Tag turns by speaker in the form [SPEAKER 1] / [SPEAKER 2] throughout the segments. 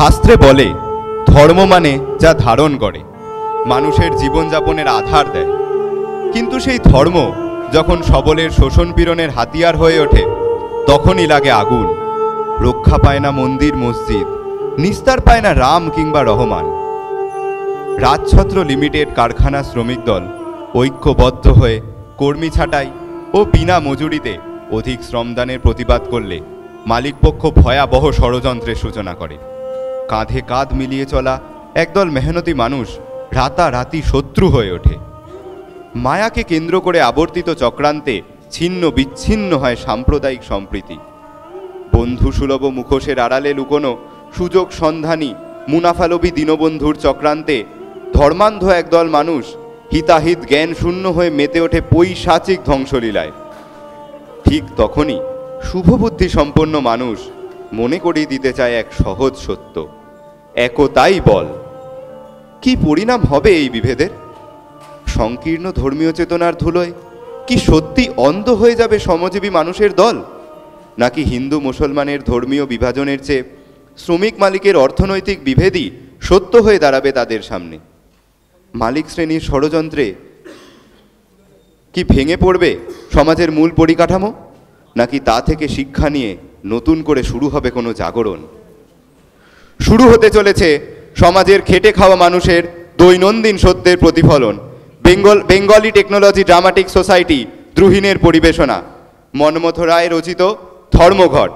[SPEAKER 1] শাস্ত্রে বলে ধর্ম মানে যা ধারণ করে, মানুষের জীবনযাপনের আধার দেয়। কিন্তু সেই ধর্ম যখন সবলের শোষণ পীড়নের হাতিয়ার হয়ে ওঠে, তখনই লাগে আগুন। রক্ষা পায় না মন্দির মসজিদ, নিস্তার পায় না রাম কিংবা রহমান। রাজছত্র লিমিটেড কারখানা শ্রমিক দল ঐক্যবদ্ধ হয়ে কর্মী ছাঁটাই ও বিনা মজুরিতে অধিক শ্রমদানের প্রতিবাদ করলে মালিকপক্ষ ভয়াবহ ষড়যন্ত্রের সূচনা করে। কাঁধে কাঁধ মিলিয়ে চলা একদল মেহনতি মানুষ রাতারাতি শত্রু হয়ে ওঠে। মায়াকে কেন্দ্র করে আবর্তিত চক্রান্তে ছিন্ন বিচ্ছিন্ন হয় সাম্প্রদায়িক সম্প্রীতি। বন্ধুসুলভ মুখোশের আড়ালে লুকোনো সুযোগ সন্ধানী মুনাফালোভী দীনবন্ধুর চক্রান্তে ধর্মান্ধ একদল মানুষ হিতাহিত জ্ঞান শূন্য হয়ে মেতে ওঠে পৈশাচিক ধ্বংসলীলায়। ঠিক তখনই শুভবুদ্ধি সম্পন্ন মানুষ মনে করিয়ে দিতে চায় এক সহজ সত্য, একতাই বল। কি পরিণাম হবে এই বিভেদের? সংকীর্ণ ধর্মীয় চেতনার ধুলোয় কি সত্যি অন্ধ হয়ে যাবে শ্রমজীবী মানুষের দল? নাকি হিন্দু মুসলমানের ধর্মীয় বিভাজনের চেয়ে শ্রমিক মালিকের অর্থনৈতিক বিভেদই সত্য হয়ে দাঁড়াবে তাদের সামনে? মালিক শ্রেণীর ষড়যন্ত্রে কি ভেঙে পড়বে সমাজের মূল পরিকাঠামো? নাকি তা থেকে শিক্ষা নিয়ে নতুন করে শুরু হবে কোনো জাগরণ? শুরু হতে চলেছে সমাজের খেটে খাওয়া মানুষের দৈনন্দিন সত্যের প্রতিফলন। বেঙ্গলি টেকনোলজি ড্রামাটিক সোসাইটি দ্রুহীনের পরিবেশনা, মনমথ রায় রচিত ধর্মঘট।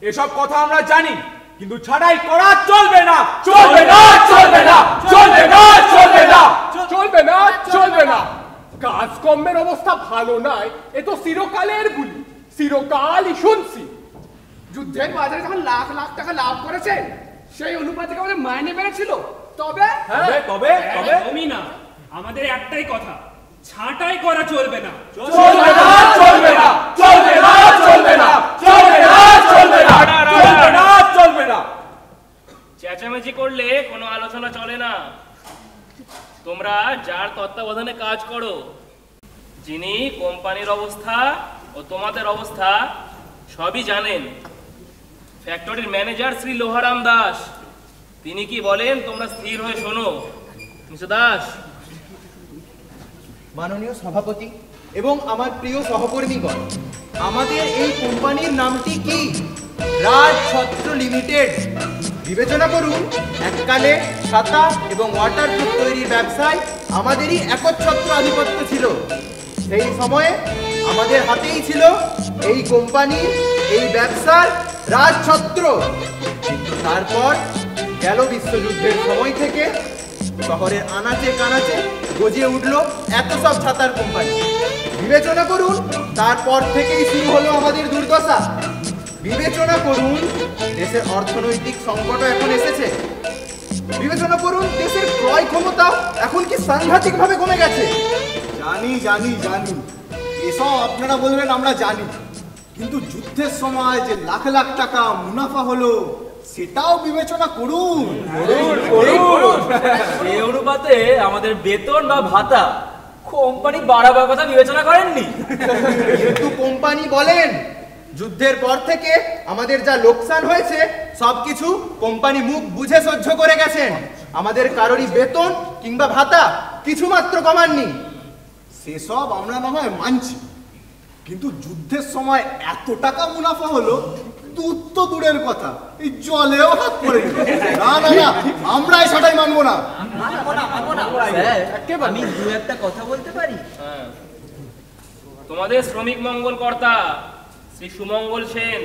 [SPEAKER 2] এসব কথা আমরা জানি, কিন্তু ছাড়াই করা চলবে না, চলবে না, চলবে না, চলবে না, চলবে না, চলবে না, চলবে না। কাজকর্মের অবস্থা ভালো নয়, এ তো চিরকালের বুলি, চিরকালই শুনছি।
[SPEAKER 3] যুদ্ধের বাজারে যখন লাখ লাখ টাকা লাভ করেছে, সেই অনুপাতে আমাদের মাইনে বেড়েছিল। তবে
[SPEAKER 2] তবে
[SPEAKER 4] আমি না, আমাদের একটাই কথা, ছাঁটাই করা চলবে না,
[SPEAKER 2] চলবে না, চলবে না, চলবে না, চলবে না, চলবে না, চলবে না, চলবে না, চলবে না।
[SPEAKER 5] চেঁচামেচি করলে কোনো আলোচনা চলে না। তোমরা যার তত্ত্বাবধানে কাজ করো, যিনি কোম্পানির অবস্থা ও তোমাদের অবস্থা সবই জানেন, ফ্যাক্টরির ম্যানেজার শ্রী লোহারাম দাস, তিনি কি বলেন তোমরা স্থির হয়ে শোনো। মিস্টার দাস।
[SPEAKER 6] মাননীয় সভাপতি এবং আমার প্রিয় সহকর্মীগণ, আমাদের এই কোম্পানির নামটি কি? রাজছত্র লিমিটেড। বিবেচনা করুন, এককালে ছাতা এবং ওয়াটারপ্রুফ তৈরির ব্যবসায় আমাদেরই একচ্ছত্র আধিপত্য ছিল। সেই সময়ে আমাদের হাতেই ছিল এই কোম্পানির, এই ব্যবসার রাজছত্র। কিন্তু তারপর গেল বিশ্বযুদ্ধের সময় থেকে শহরের আনাচে কানাচে গজিয়ে উঠল এত সব ছাতার কোম্পানি। বিবেচনা করুন, তারপর থেকেই শুরু হলো আমাদের দুর্দশা। বিবেচনা করুন, দেশের অর্থনৈতিক সংকটও এখন এসেছে। বিবেচনা করুন, দেশের ক্রয় ক্ষমতা এখন কি সাংঘাতিকভাবে কমে গেছে।
[SPEAKER 7] জানি জানি জানি, এসব আপনারা বলবেন আমরা জানি, কিন্তু যুদ্ধের সময় যে লাখ লাখ টাকা মুনাফা হলো সেটাও বিবেচনা করুন।
[SPEAKER 8] এই অনুপাতে আমাদের বেতন বা ভাতা কোম্পানি বাড়াবার কথা বিবেচনা করেননি।
[SPEAKER 6] কিন্তু কোম্পানি বলেন, যুদ্ধের পর থেকে আমাদের যা লোকসান হয়েছে সবকিছু কোম্পানি মুখ বুঝে সহ্য করে গেছেন। আমাদের কারোরই বেতন কিংবা ভাতা কিছুমাত্র কমাননি।
[SPEAKER 7] সেসব আমরা না হয় মানছি, কিন্তু যুদ্ধের সময় এত টাকা মুনাফা হলো দুধ তো দূরের কথা, এই জলেও হাত পড়ে গেল। না না না, আমরা সেটাই মানবো না।
[SPEAKER 8] আমি দু একটা কথা বলতে পারি?
[SPEAKER 5] তোমাদের শ্রমিক মঙ্গল কর্তা শ্রী সুমঙ্গল সেন,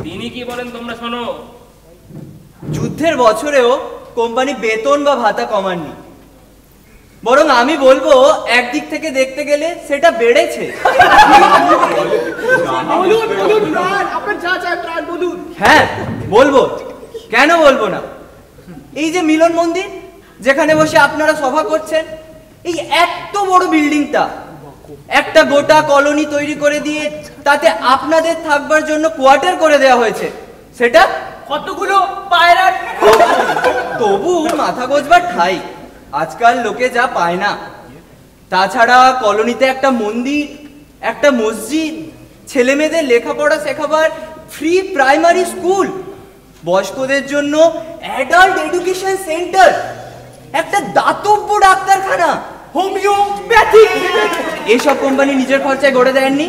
[SPEAKER 5] তিনি কি বলেন তোমরা শোনো।
[SPEAKER 8] যুদ্ধের বছরেও কোম্পানি বেতন বা ভাতা কমাননি, বরং আমি বলবো একদিক থেকে দেখতে গেলে সেটা বেড়েছে। হ্যাঁ বলবো, কেন বলবো না। এই যে মিলন মন্দির, যেখানে বসে আপনারা সভা করছেন, এই এত বড় বিল্ডিংটা একটা গোটা কলোনি তৈরি করে দিয়ে তাতে আপনাদের থাকবার জন্য কোয়ার্টার করে দেওয়া হয়েছে। সেটা কতগুলো পায়রার তবু মাথা গোজবার ঠাই আজকাল লোকে যা পায় না। তাছাড়া কলোনিতে একটা মন্দির, একটা মসজিদ, ছেলে মেয়েদের লেখাপড়া শেখাবার ফ্রি প্রাইমারি স্কুল, বয়স্কদের জন্য অ্যাডাল্ট এডুকেশন সেন্টার, একটা দাতব্য ডাক্তারখানা, হোমিওপ্যাথি, এইসব কোম্পানি নিজের খরচায় গড়ে দেননি,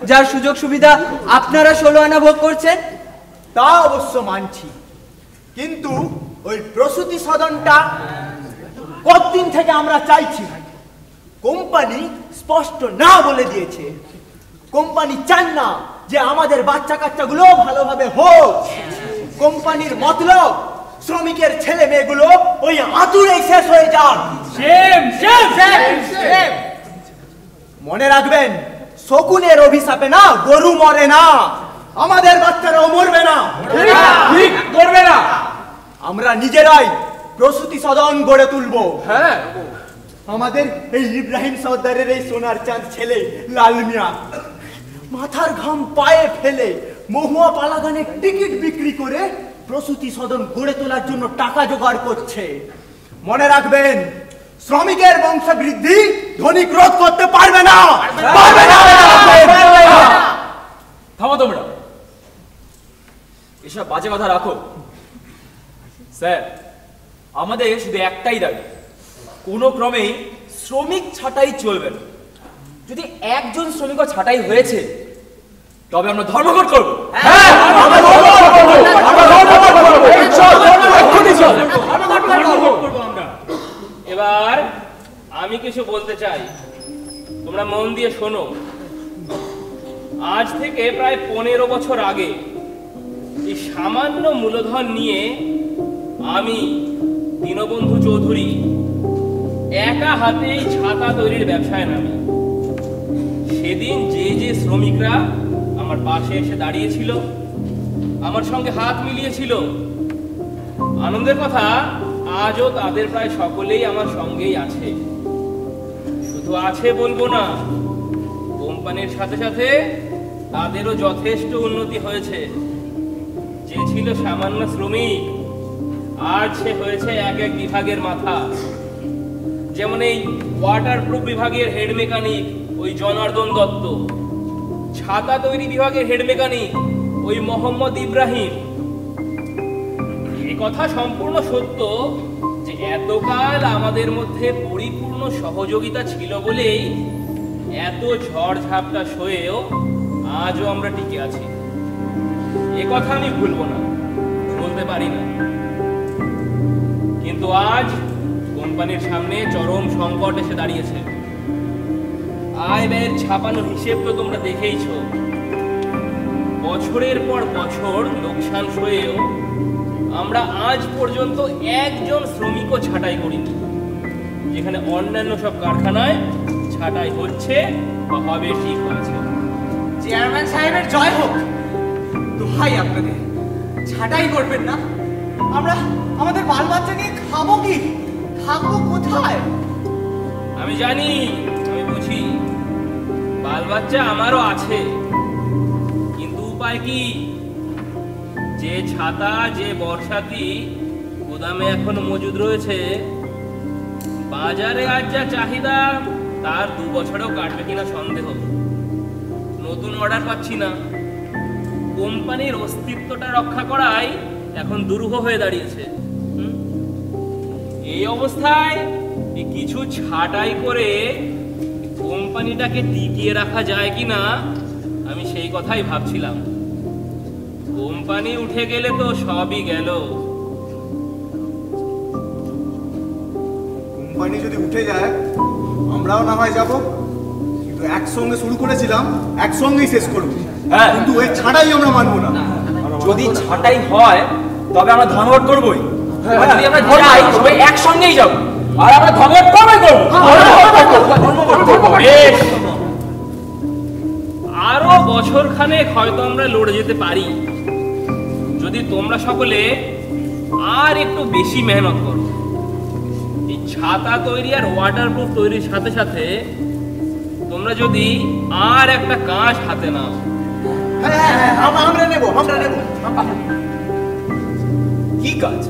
[SPEAKER 8] যার সুযোগ সুবিধা আপনারা 16 আনা ভোগ করছেন।
[SPEAKER 6] তা অবশ্য মানছি, কিন্তু ওই প্রসূতি সদনটা কতদিন থেকে আমরা চাইছি। কোম্পানি স্পষ্ট না বলে দিয়েছে, কোম্পানি চান না যে আমাদের বাচ্চা কাচ্চাগুলো ভালোভাবে হোক। কোম্পানির মতলব শ্রমিকের ছেলে মেয়েগুলো ওই আতুরেই শেষ হয়ে যাক। মনে রাখবেন, শকুনের অভিশাপে না গরু মরে না, আমাদের বাচ্চারাও মরবে না,
[SPEAKER 2] ঠিক করবে না।
[SPEAKER 6] আমরা নিজেরাই প্রসূতি সদন গড়ে তুলবো।
[SPEAKER 2] হ্যাঁ,
[SPEAKER 6] আমাদের এই ইব্রাহিম সর্দারের এই সোনার চাঁদ ছেলে লাল মিয়া মাথার ঘাম পায়ে ফেলে মহুয়া পালাগানের টিকিট বিক্রি করে প্রসূতি সদন গড়ে তোলার জন্য টাকা জোগাড় করছে। মনে রাখবেন, শ্রমিকের বংশবৃদ্ধি ধনিক রোধ করতে পারবে না।
[SPEAKER 2] থামো তোমরা, এসব বাজে কথা রাখো। স্যার, আমাদের শুধু একটাই দাবি, কোনো ক্রমেই শ্রমিক ছাঁটাই চলবে না। যদি একজন শ্রমিকও ছাঁটাই হয়েছে, তবে আমরা ধর্মঘট করবো।
[SPEAKER 5] এবার আমি কিছু বলতে চাই, তোমরা মন দিয়ে শোনো। আজ থেকে প্রায় 15 বছর আগে এই সামান্য মূলধন নিয়ে আমি দীনবন্ধু চৌধুরী একা হাতেই ছাতা তৈরির ব্যবসায় নামি। সেদিন যে যে শ্রমিকরা আমার পাশে এসে দাঁড়িয়েছিল, আমার সঙ্গে হাত মিলিয়েছিল, আনন্দের কথা আজও তাদের প্রায় সকলেই আমার সঙ্গেই আছে। শুধু আছে বলবো না, কোম্পানির সাথে সাথে তাদেরও যথেষ্ট উন্নতি হয়েছে। যে ছিল সামান্য শ্রমিক, আজ সে হয়েছে এক এক বিভাগের মাথা। যেমন এই ওয়াটারপ্রুফ বিভাগের হেড মেকানিক ওই জনার্দন দত্ত, ছাতা তৈরি বিভাগের হেড মেকানিক ওই মোহাম্মদ ইব্রাহিম। এ কথা সম্পূর্ণ সত্য যে এতকাল আমাদের মধ্যে পরিপূর্ণ সহযোগিতা ছিল বলেই এত ঝড় ঝাপটা সয়েও আজও আমরা টিকে আছি। এ কথা আমি ভুলবো না, বলতে পারি না। কিন্তু আজ কোম্পানির সামনে চরম সংকট এসে দাঁড়িয়েছে। আয় ব্যয়ের ছাপানো হিসেব তো তোমরা দেখেইছো। বছরের পর বছর লোকসান সয়েও আমরা আজ পর্যন্ত একজন শ্রমিকও ছাঁটাই করিনি, যেখানে অন্যান্য সব কারখানায় ছাঁটাই হচ্ছে বা হবে ঠিক হয়েছে।
[SPEAKER 8] চেয়ারম্যান সাহেবের জয় হোক। দোহাই আপনাদের, ছাঁটাই করবেন না। আমরা আমাদের বাল বাচ্চা নিয়ে খাবো কি, থাকবো কোথায়?
[SPEAKER 5] আমি জানি, আমি বুঝি, বাল বাচ্চা আমারও আছে, কিন্তু উপায় কি? যে ছাতা, যে বর্ষাতি গোদামে এখনো মজুদ রয়েছে, বাজারে আজ যা চাহিদা তার 2 বছরেও কাটবে কিনা সন্দেহ। নতুন অর্ডার পাচ্ছি না। কোম্পানির অস্তিত্বটা রক্ষা করাই এখন দুরূহ হয়ে দাঁড়িয়েছে। এই অবস্থায় কিছু ছাঁটাই করে কোম্পানিটাকে টিকিয়ে রাখা যায় কিনা আমি সেই কথাই ভাবছিলাম। কোম্পানি উঠে গেলে তো সবই গেল।
[SPEAKER 7] কোম্পানি যদি উঠে যায় আমরাও না হয় যাবো, কিন্তু একসঙ্গে শুরু করেছিলাম একসঙ্গেই শেষ করবো।
[SPEAKER 2] হ্যাঁ,
[SPEAKER 7] কিন্তু এই ছাড়াই আমরা মানবো না।
[SPEAKER 2] যদি ছাঁটাই হয় তবে আমরা ধর্মঘট করবোই। আর যদি আমরা যাই তবে একসঙ্গেই যাবো, আর আমরা ধর্মঘট করবো।
[SPEAKER 5] বেশ, আরো বছর খানেক হয়তো আমরা লড়ে যেতে পারি, যদি তোমরা সকলে আর একটু বেশি মেহনত করো। এই ছাতা তৈরি আর ওয়াটারপ্রুফ তৈরির সাথে সাথে তোমরা যদি আর একটা কাজ হাতে নাও।
[SPEAKER 6] আমরা নেবো।
[SPEAKER 9] কি কাজ?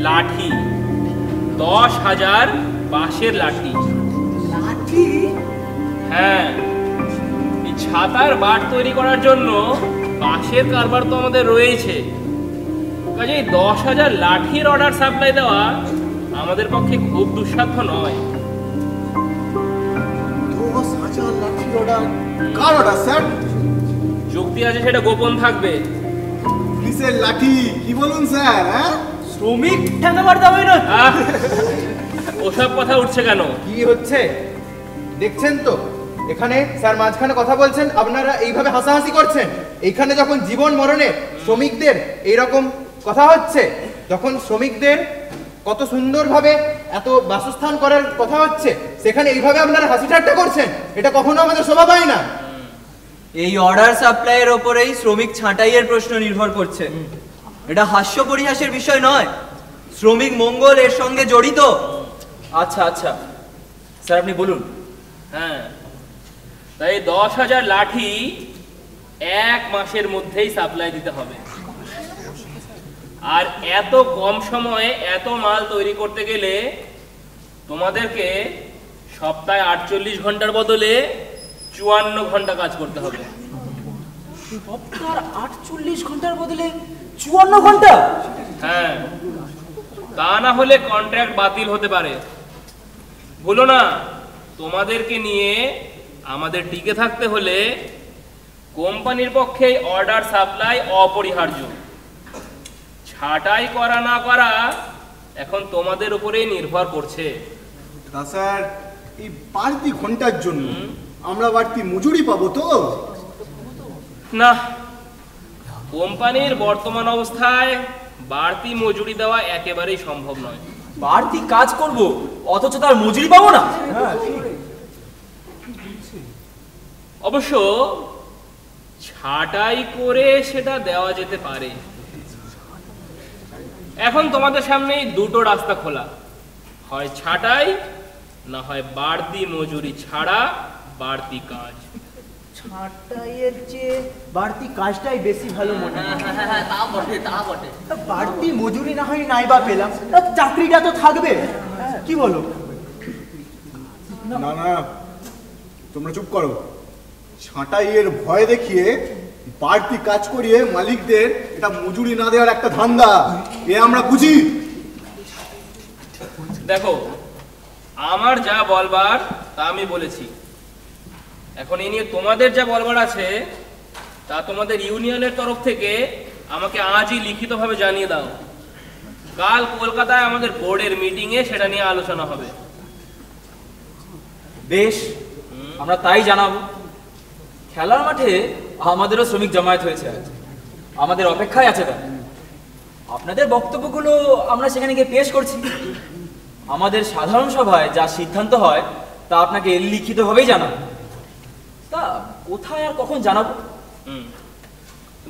[SPEAKER 5] লাঠি, 10,000 বাঁশের লাঠি।
[SPEAKER 3] লাঠি?
[SPEAKER 5] হ্যাঁ, এই ছাতার বাট তৈরি করার জন্য বাঁশের কারবার তো আমাদের রয়েছে, কাজেই 10,000 লাঠির অর্ডার সাপ্লাই দেওয়া আমাদের পক্ষে খুব দুঃসাধ্য নয়।
[SPEAKER 7] 10,000 লাঠির অর্ডার? কার অর্ডার স্যার?
[SPEAKER 5] যুক্তি আছে সেটা গোপন থাকবে।
[SPEAKER 7] কিসের লাঠি কি বলুন স্যার? হ্যাঁ,
[SPEAKER 8] শ্রমিক ঠেকাবার দাবি না।
[SPEAKER 5] আহ, ওসব কথা উঠছে কেন?
[SPEAKER 6] কি হচ্ছে দেখছেন তো? এখানে স্যার মাঝখানে কথা বলছেন, আপনারা এইভাবে হাসাহাসি করছেন। এইখানে যখন জীবন মরণে শ্রমিকদের এইরকম কথা হচ্ছে, যখন শ্রমিকদের কত সুন্দরভাবে এত বাসস্থান করার কথা হচ্ছে, সেখানে এইভাবে আপনারা হাসি ঠাট্টা করছেন, এটা কখনো আমাদের শোভা পায় না।
[SPEAKER 8] এই অর্ডার সাপ্লাইয়ের ওপরেই শ্রমিক ছাঁটাইয়ের প্রশ্ন নির্ভর করছে। এটা হাস্য পরিহাসের বিষয় নয়, শ্রমিক মঙ্গল এর সঙ্গে জড়িত।
[SPEAKER 9] আচ্ছা আচ্ছা স্যার, আপনি বলুন।
[SPEAKER 5] হ্যাঁ, তাই 10,000 লাঠি 1 মাসের মধ্যেই সাপ্লাই দিতে হবে। আর এত কম সময়ে এত মাল তৈরি করতে গেলে তোমাদেরকে সপ্তাহে 48 ঘন্টার বদলে 54 ঘন্টা কাজ করতে হবে।
[SPEAKER 9] সপ্তাহ 48 ঘন্টার বদলে 54 ঘন্টা?
[SPEAKER 5] হ্যাঁ, তা না হলে কন্ট্রাক্ট বাতিল হতে পারে। ভুলো না, তোমাদেরকে নিয়ে আমাদের টিকে থাকতে হলে কোম্পানির পক্ষে অর্ডার সাপ্লাই অপরিহার্য। ছাঁটাই করা না করা এখন তোমাদের উপরেই নির্ভর করছে।
[SPEAKER 7] তা স্যার, এই বাড়তি ঘন্টার জন্য আমরা বাড়তি মজুরি পাবো তো?
[SPEAKER 5] না, কোম্পানির বর্তমান অবস্থায় বাড়তি মজুরি দেওয়া একেবারেই সম্ভব নয়।
[SPEAKER 9] বাড়তি কাজ করব অথচ তার মজুরি পাবো না?
[SPEAKER 5] অবশ্য ছাঁটাই করে সেটা দেওয়া যেতে পারে। এখন তোমাদের সামনে দুটো রাস্তা খোলা, হয় ছাঁটাই, না হয় বাড়তি মজুরি ছাড়া বাড়তি কাজ।
[SPEAKER 8] ছাঁটাইয়ের চেয়ে বাড়তি কাজটাই বেশি ভালো মনে হয়।
[SPEAKER 3] তা বটে, তা বটে।
[SPEAKER 8] বাড়তি মজুরি না হয় নাইবা পেলাম, চাকরিটা তো থাকবে। কি বলো?
[SPEAKER 7] না না, তোমরা চুপ করো। ছাঁটাইয়ের ভয় দেখিয়ে বাড়তি কাজ করিয়ে মালিকদের এটা মজুরি না দেওয়ার একটা ধান্দা, এ আমরা বুঝি।
[SPEAKER 5] দেখো, আমার যা বলবার তা আমি বলেছি। এখন এই নিয়ে তোমাদের যা বলবার আছে তা তোমাদের ইউনিয়নের তরফ থেকে আমাকে আজই লিখিতভাবে জানিয়ে দাও। কাল কলকাতায় আমাদের বোর্ডের মিটিংয়ে সেটা নিয়ে আলোচনা হবে।
[SPEAKER 9] বেশ, আমরা তাই জানাবো। খেলার মাঠে আমাদেরও শ্রমিক জমায়েত হয়েছে আজ, আমাদের অপেক্ষায় আছে তারা। আপনাদের বক্তব্যগুলো আমরা সেখানে গিয়ে পেশ করছি। আমাদের সাধারণ সভায় যা সিদ্ধান্ত হয় তা আপনাকে লিখিতভাবেই জানাবো। তা কোথায় আর কখন জানাবো?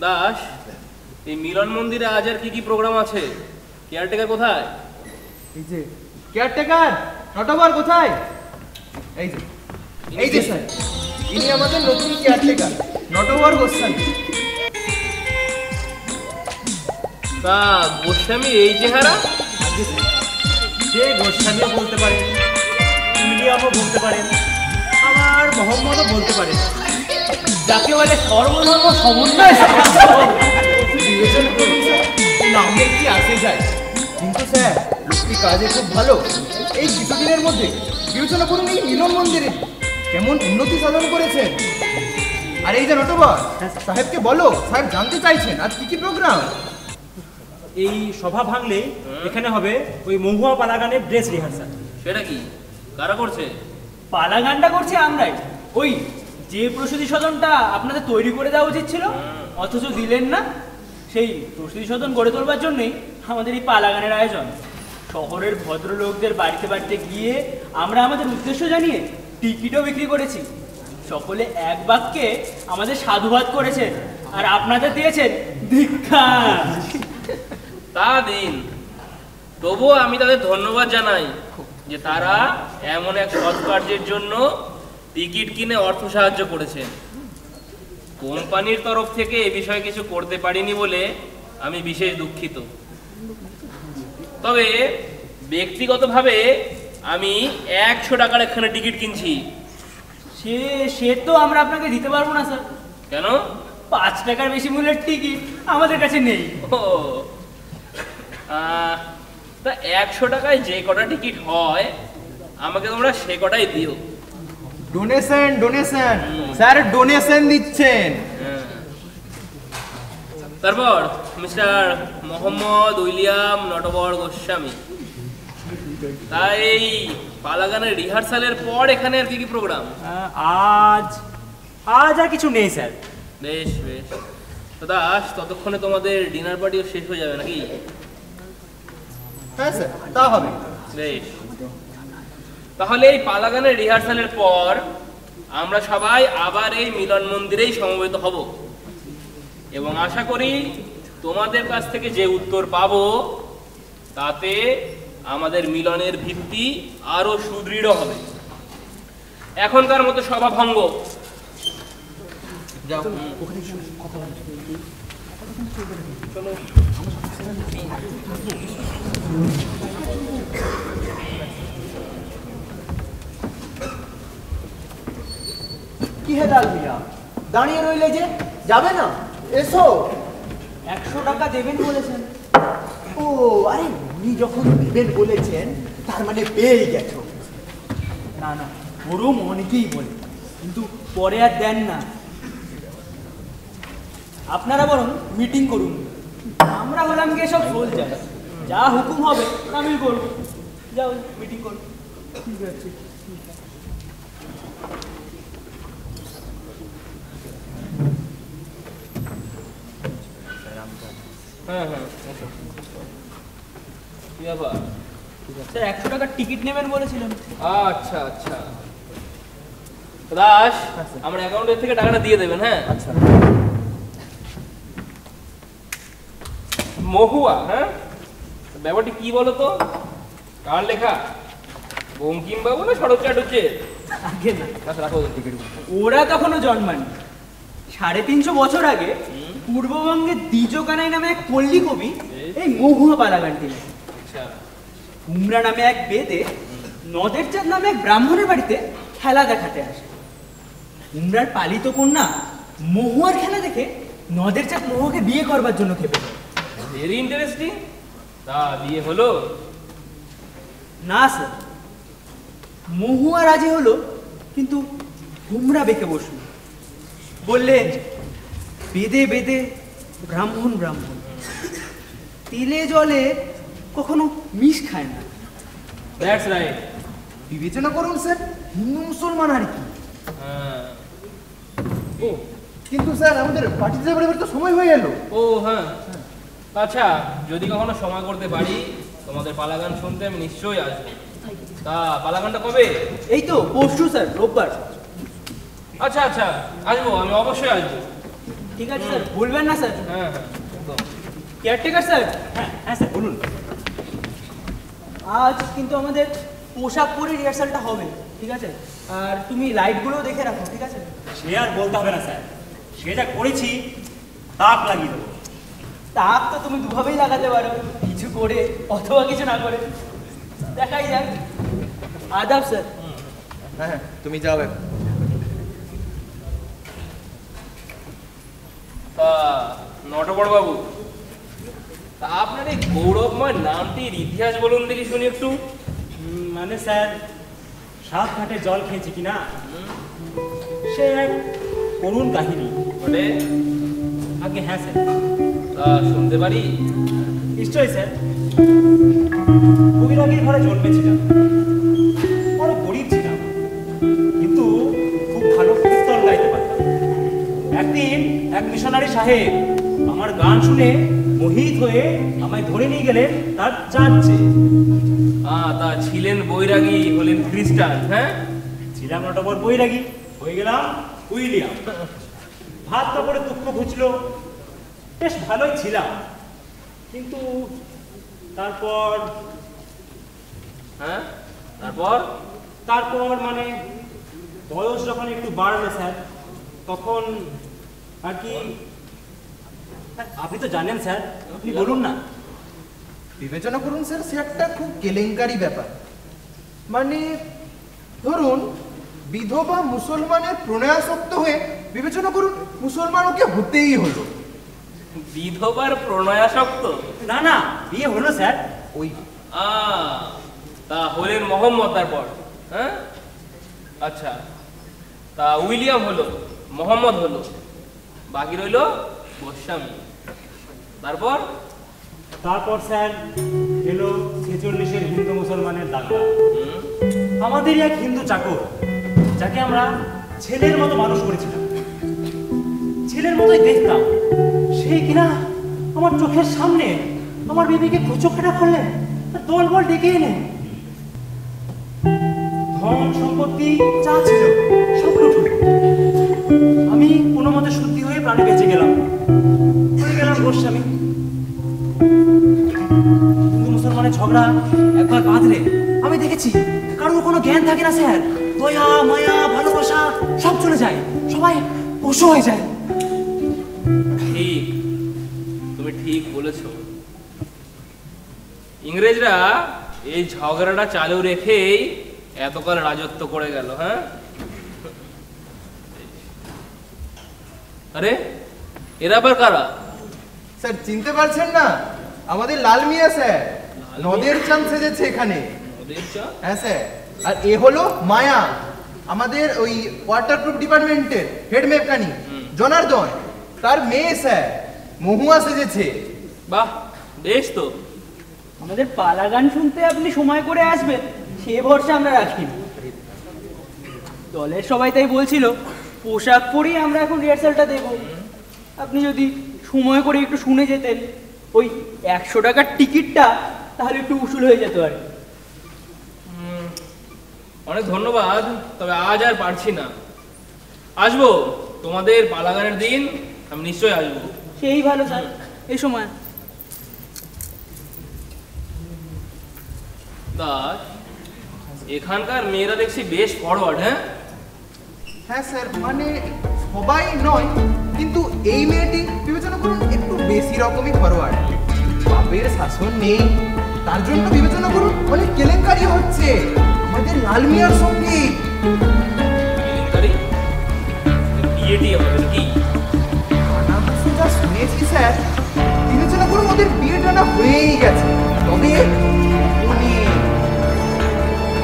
[SPEAKER 5] দাস, এই মিলন মন্দিরে আজ আর কি কি প্রোগ্রাম আছে? কেয়ারটেকার কোথায়?
[SPEAKER 6] এই যে কেয়ারটেকার নটবর কোথায়? এই যে, এই যে স্যার, ইনি আমাদের নতুন কেয়ারটেকার নটবর গোস্বামী।
[SPEAKER 5] তা গোস্বামী এই চেহারা?
[SPEAKER 8] সে গোস্বামীও বলতে পারেন, উইলিয়ামও বলতে পারেন, আবার মোহাম্মদও বলতে পারেন। যাকে বলে সর্বধর্ম সমন্বয়।
[SPEAKER 6] বিবেচনা করুন স্যার, নামের কি আসে যায়, কিন্তু স্যার লোকটি কাজে খুব ভালো। এই কিছুদিনের মধ্যে বিবেচনা করুন এই মিলন মন্দিরে কেমন উন্নতি সাধন করেছেন। আর এই যে নটবর সাহেবকে বলো, সাহেব জানতে চাইছেন আর কি কি প্রোগ্রাম।
[SPEAKER 10] এই সভা ভাঙলে এখানে হবে ওই মহুয়া পালা গানের ড্রেস রিহার্সাল।
[SPEAKER 5] সেটা কি? কারা করছে?
[SPEAKER 10] পালা গানটা করছে আমরাই। ওই যে প্রসূতি সদনটা আপনাদের তৈরি করে দেওয়া উচিত ছিল অথচ দিলেন না, সেই প্রসূতি সদন গড়ে তোলবার জন্যই আমাদের এই পালা গানের আয়োজন। শহরের ভদ্রলোকদের বাড়িতে বাড়িতে গিয়ে আমরা আমাদের উদ্দেশ্য জানিয়ে টিকিটও বিক্রি করেছি। সকলে এক বাক্যে আমাদের সাধুবাদ করেছেন আর আপনাদের দিয়েছেন ধিক্কার।
[SPEAKER 5] তা দিন, তবুও আমি তাদের ধন্যবাদ জানাই যে তারা এমন এক সৎ কার্যের জন্য টিকিট কিনে অর্থ সাহায্য করেছেন। কোম্পানির তরফ থেকে এ বিষয়ে কিছু করতে পারিনি বলে আমি বিশেষ দুঃখিত। তবে ব্যক্তিগতভাবে আমি 100 টাকার একখানা টিকিট কিনছি।
[SPEAKER 10] সে তো আমরা আপনাকে দিতে পারবো না স্যার।
[SPEAKER 5] কেন?
[SPEAKER 10] 5 টাকার বেশি মূল্যের টিকিট আমাদের কাছে নেই।
[SPEAKER 5] ও তা 100 টাকায় যে কটা টিকিট হয় আমাকে তোমরা সে কটাই দিও।
[SPEAKER 6] ডোনেশন ডোনেশন স্যার, ডোনেশন দিচ্ছেন।
[SPEAKER 5] তারপর মিস্টার মোহাম্মদ উইলিয়াম নটবর গোস্বামী, তাই এই পালাগানের রিহার্সালের পর এখানে আর কি প্রোগ্রাম?
[SPEAKER 10] আজ আর কিছু নেই স্যার।
[SPEAKER 5] বেশ বেশ, তো দাস ততক্ষণে তোমাদের ডিনার পার্টিও শেষ হয়ে যাবে নাকি?
[SPEAKER 6] হ্যাঁ স্যার, তা হবে।
[SPEAKER 5] বেশ, তাহলে এই পালাগানের রিহার্সালের পর আমরা সবাই আবার এই মিলন মন্দিরেই সমবেত হব এবং আশা করি তোমাদের কাছ থেকে যে উত্তর পাবো তাতে আমাদের মিলনের ভিত্তি আরো সুদৃঢ় হবে। এখনকার মতো সভা ভঙ্গ।
[SPEAKER 8] কি হে দাল মিয়া, দাঁড়িয়ে রইলে যে, যাবে না? এসো।
[SPEAKER 10] 100 টাকা দেবেন বলেছেন।
[SPEAKER 8] ও আরে, উনি যখন দেবেন বলেছেন তার মানে পেয়ে গেছো।
[SPEAKER 10] না না, ওরম অনেকেই বলে, কিন্তু পরে আর দেন না। আপনারা বরং মিটিং করুন, আমরা হলাম গিয়ে সব সোলজার, যা হুকুম হবে আমি করব। যাও মিটিং করুন। ঠিক আছে।
[SPEAKER 5] হ্যাঁ হ্যাঁ, কি ব্যাপার?
[SPEAKER 10] স্যার 100 টাকার টিকিট নেবেন বলেছিলেন।
[SPEAKER 5] আচ্ছা আচ্ছা দাস, আমার অ্যাকাউন্টের থেকে টাকাটা দিয়ে দেবেন। হ্যাঁ
[SPEAKER 10] আচ্ছা।
[SPEAKER 5] মহুয়া, হ্যাঁ ব্যাপারটি কি বলো তো? কার লেখা? বঙ্কিম বাবু না শরৎ চাটুর্যের?
[SPEAKER 10] আগে না,
[SPEAKER 5] রাখো টিকিট।
[SPEAKER 10] ওরা তখনও জন্মানি। 350 বছর আগে পূর্ববঙ্গে দ্বিজকানাই নামে এক পল্লী কবি এই মহুয়া পালাগানটি লেখেন।
[SPEAKER 5] আচ্ছা।
[SPEAKER 10] হুমরা নামে এক বেদে নদের চাঁদ নামে এক ব্রাহ্মণের বাড়িতে খেলা দেখাতে আসে। হুমরার পালিত কন্যা মহুয়ার খেলা দেখে নদের চাঁদ মহুয়াকে বিয়ে করবার জন্য খেপে যায়।
[SPEAKER 5] Very interesting. তা বিয়ে হলো?
[SPEAKER 10] না স্যার, মহুয়া রাজি হলো, কিন্তু হুমরা বেঁকে বসল। বললে বেদে বেদে ব্রাহ্মণ ব্রাহ্মণ, তেলে জলে কখনো মিশ খায় না।
[SPEAKER 5] That's right.
[SPEAKER 6] বিবেচনা করুন স্যার, হিন্দু মুসলমান আর কি।
[SPEAKER 5] হ্যাঁ।
[SPEAKER 6] ও কিন্তু স্যার, আমাদের পার্টিতে এবার তো সময় হয়ে গেল।
[SPEAKER 5] ও হ্যাঁ, আচ্ছা যদি কখনো সময় করতে পারি তোমাদের পালাগান শুনতে আমি নিশ্চয়ই আসবো। তা পালাগানটা কবে?
[SPEAKER 10] এই তো পরশু স্যার, রোববার।
[SPEAKER 5] আচ্ছা আচ্ছা, আসবো, আমি অবশ্যই আসবো।
[SPEAKER 10] ঠিক আছে স্যার, ভুলবেন না স্যার।
[SPEAKER 5] হ্যাঁ হ্যাঁ একদম।
[SPEAKER 10] Caretaker sir. হ্যাঁ হ্যাঁ স্যার বলুন। আজ কিন্তু আমাদের পোশাক পরে রিহার্সালটা হবে, ঠিক আছে? আর তুমি লাইটগুলোও দেখে রাখো, ঠিক আছে?
[SPEAKER 4] সে আর বলতে হবে না স্যার, সে যা করেছি তাক লাগিয়ে দেবো।
[SPEAKER 10] তাক তো তুমি দুভাবেই লাগাতে পারো, কিছু করে অথবা কিছু না করে। দেখাই যাক। আদাব স্যার।
[SPEAKER 6] হ্যাঁ হ্যাঁ, তুমি যাও এখন।
[SPEAKER 5] নটবর বাবু, তা আপনার এই গৌরবময় নামটির ইতিহাস বলুন দেখি শুনি একটু।
[SPEAKER 4] মানে স্যার, 7 ঘাটে জল খেয়েছি কিনা সে এক করুণ কাহিনী।
[SPEAKER 5] বলে?
[SPEAKER 4] আগে হ্যাঁ স্যার।
[SPEAKER 5] তা শুনতে পারি?
[SPEAKER 4] নিশ্চয়ই স্যার। বৈরাগীর ঘরে জন্মেছিলাম, বড় গরিব ছিলাম, কিন্তু খুব ভালো কীর্তন গাইতে পারতাম। একদিন এক মিশনারি সাহেব আমার গান শুনে মোহিত হয়ে আমায় ধরে নিয়ে গেলেন তার চার্চে।
[SPEAKER 5] তা ছিলেন বৈরাগী, হলেন খ্রিস্টান? হ্যাঁ,
[SPEAKER 4] ছিলাম নটবর বৈরাগী, হয়ে গেলাম উইলিয়াম। ভাত কাপড়ে দুঃখ ঘুচলো, বেশ ভালোই ছিলাম, কিন্তু তারপর
[SPEAKER 5] হ্যাঁ তারপর
[SPEAKER 4] তারপর মানে বয়স যখন একটু বাড়লো স্যার, তখন আর কি
[SPEAKER 9] আপনি তো জানেন স্যার, আপনি বলুন না।
[SPEAKER 6] বিবেচনা করুন স্যার, সে একটা খুব কেলেঙ্কারি ব্যাপার। মানে ধরুন বিধবা মুসলমানের প্রণয়াসক্ত হয়ে বিবেচনা করুন মুসলমান ওকে হতেই হলো।
[SPEAKER 5] বিধবার প্রণয়াসক্ত?
[SPEAKER 9] না না, বিয়ে হলো স্যার।
[SPEAKER 6] ওই
[SPEAKER 5] তা হলেন মোহাম্মদ, তারপর? হ্যাঁ, আচ্ছা, তা উইলিয়াম হলো, মোহাম্মদ হলো, বাকি রইল গোস্বামী। তারপর?
[SPEAKER 4] তারপর স্যার এলো 46-এর হিন্দু মুসলমানের দাঙ্গা। আমাদেরই এক হিন্দু চাকর, যাকে আমরা ছেলের মতো মানুষ করেছিলাম, ছেলের মতোই দেখতাম, সেই কিনা আমার চোখের সামনে আমার বিবিকে কুচোখাটা করলেন, দল বল ডেকে এনে ধন সম্পত্তি যা ছিল সব লুট। আমি কোনো মতে শুদ্ধি হয়ে প্রাণে বেঁচে গেলাম, হয়ে গেলাম গোস্বামী। হিন্দু মুসলমানের ঝগড়া একবার বাঁধলে আমি দেখেছি কারোর কোনো জ্ঞান থাকে না স্যার, দয়া মায়া ভালোবাসা সব চলে যায়, সবাই পশু হয়ে যায়।
[SPEAKER 5] ঠিক, তুমি ঠিক বলেছ। ইংরেজরা এই ঝগড়াটা চালু রেখেই এতকাল রাজত্ব করে গেল। হ্যাঁ, আরে এরা আবার কারা?
[SPEAKER 6] স্যার চিনতে পারছেন না? আমাদের লাল মিয়া স্যার, নদের চাঁদ সেজেছে এখানে। হ্যাঁ স্যার, আর এ হলো মায়া, আমাদের ওই ওয়াটারপ্রুফ ডিপার্টমেন্টের হেড মেকানিক জনার্দন, তার মেয়ে স্যার, মহুয়া সেজেছে।
[SPEAKER 5] বাহ, বেশ তো।
[SPEAKER 10] আমাদের পালা গান শুনতে আপনি সময় করে আসবেন সে ভরসা আমরা রাখি। দলের সবাই তাই বলছিল পোশাক পরেই আমরা এখন রিহার্সালটা দেব। আপনি যদি সময় করে একটু শুনে যেতেন, ওই 100 টাকার টিকিটটা তাহলে একটু উসুল হয়ে যেত। আর
[SPEAKER 5] অনেক ধন্যবাদ, তবে আজ আর পারছি না। আসবো তোমাদের পালাগানের দিন, আমি নিশ্চয়ই আসবো।
[SPEAKER 10] সেই ভালো স্যার, এই সময়
[SPEAKER 5] দাস, এখানকার মেয়েরা দেখছি বেশ ফরওয়ার্ড। হ্যাঁ
[SPEAKER 6] হ্যাঁ স্যার, মানে সবাই নয়, কিন্তু এই মেয়েটি বিবেচনা করুন একটু বেশি রকমই ফরওয়ার্ড। বাপের শাসন নেই, তার জন্য বিবেচনা করুন অনেক কেলেঙ্কারি হচ্ছে আমাদের লাল মিয়ার সঙ্গে।
[SPEAKER 5] কেলেঙ্কারি? বিয়েটি আমাদের কি?
[SPEAKER 6] যা শুনেছি স্যার, বিবেচনা করুন ওদের বিয়েটা না হয়েই গেছে, তবে উনি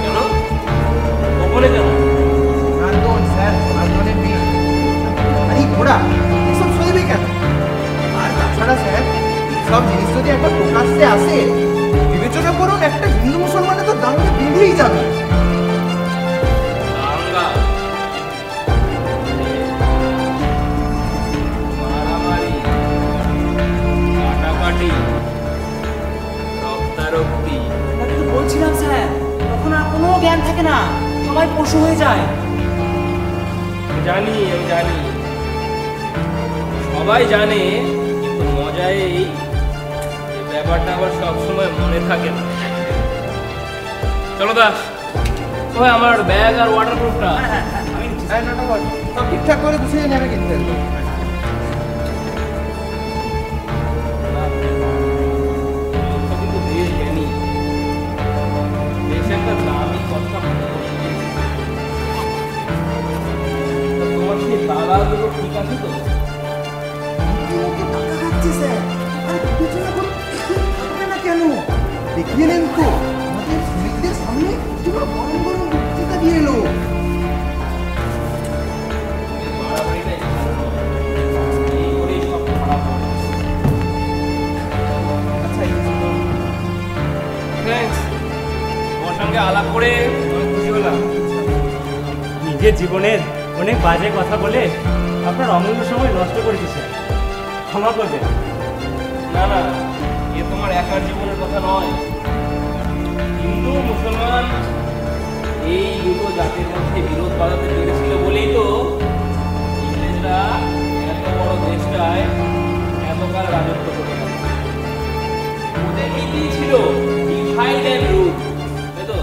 [SPEAKER 5] কেন? কখনো কেন?
[SPEAKER 6] জনার্দন স্যার, জনার্দনের বিয়ে। আরে ঘোড়া, এসব শুনবে কেন? আর তাছাড়া স্যার, সব জিনিস যদি একটা প্রকাশ্যে আসে, বিবেচনা করুন একটা হিন্দু মুসলমানে তো দাঙ্গা বেঁধেই যাবে।
[SPEAKER 5] দাঙ্গা, মারামারি, কাটাকাটি, রক্তারক্তি।
[SPEAKER 9] আমি তো বলছিলাম স্যার, তখন আর কোনো জ্ঞান থাকে না, সবাই পশু হয়ে যায়।
[SPEAKER 5] জানি, আমি জানি, সবাই জানে, কিন্তু মজা এই ব্যাপারটা আবার সবসময় মনে থাকে না। চলো দাস, ওই আমার ব্যাগ আর ওয়াটারপ্রুফটা।
[SPEAKER 6] হ্যাঁ নাটক সব ঠিকঠাক করে গুছিয়ে নেবে কিন্তু।
[SPEAKER 5] কিন্তু দেশ জ্ঞানী, দেশ একটা দামি কথা মনে করিয়ে দিয়েছে। তোমার সেই দাদাগুলো ঠিক আছে তো?
[SPEAKER 6] কেন দেখিয়ে নেন তো, আমাদের শ্রমিকদের সামনে তোমরা গরম গরম বক্তৃতা দিয়ে এলো।
[SPEAKER 5] বাড়াবাড়িটাই ভালো নয়, এই করেই সব খারাপ হয়।
[SPEAKER 6] আচ্ছা
[SPEAKER 5] থ্যাঙ্কস, তোমার সঙ্গে আলাপ করে অনেক খুশি হলাম।
[SPEAKER 4] নিজের জীবনের অনেক বাজে কথা বলে আপনার অমূল্য সময় নষ্ট করেছি স্যার, ক্ষমা করবেন।
[SPEAKER 5] না না, এ তোমার একার জীবনের কথা নয়। হিন্দু মুসলমান এই দুটো জাতির মধ্যে বিরোধ বাঁধাতে পেরেছিল বলেই তো ইংরেজরা এত বড় দেশটায় এতকাল রাজত্ব করে গেল। ওদের নীতি ছিল ডিভাইড অ্যান্ড রুল, তাই তো?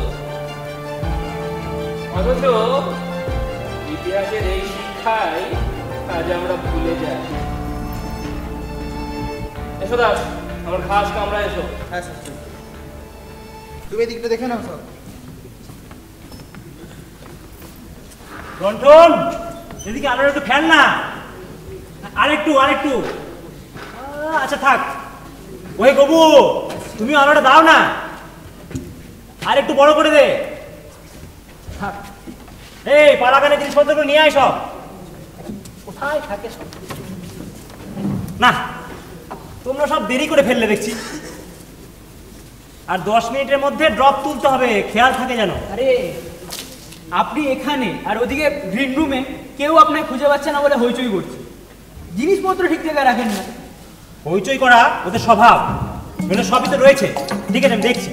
[SPEAKER 5] অথচ ইতিহাসের এই শিক্ষায় আজ আমরা ভুলে যাই। এসো দাস, আমার খাস কামরা এসো।
[SPEAKER 6] হ্যাঁ স্যার, তুমি এদিকটা দেখে নাও সব।
[SPEAKER 4] রন্টন, এদিকে আলোর একটু ফেল না। আরেকটু। আচ্ছা থাক। ওই গবু, তুমি আলোটা দাও না, আর একটু বড় করে দে। থাক। এই পালাগানের জিনিসপত্রগুলো নিয়ে আয় সব। কোথায় থাকে সব? না, তোমরা সব দেরি করে ফেললে দেখছি। আর 10 মিনিটের মধ্যে ড্রপ তুলতে হবে, খেয়াল থাকে যেন।
[SPEAKER 10] আরে আপনি এখানে আর ওদিকে গ্রিন রুমে কেউ আপনাকে খুঁজে পাচ্ছে না বলে হইচই করছে, জিনিসপত্র ঠিক জায়গায় রাখেন না।
[SPEAKER 4] হইচই করা ওদের স্বভাব, ওদের সবই তো রয়েছে। ঠিক আছে, আমি দেখছি।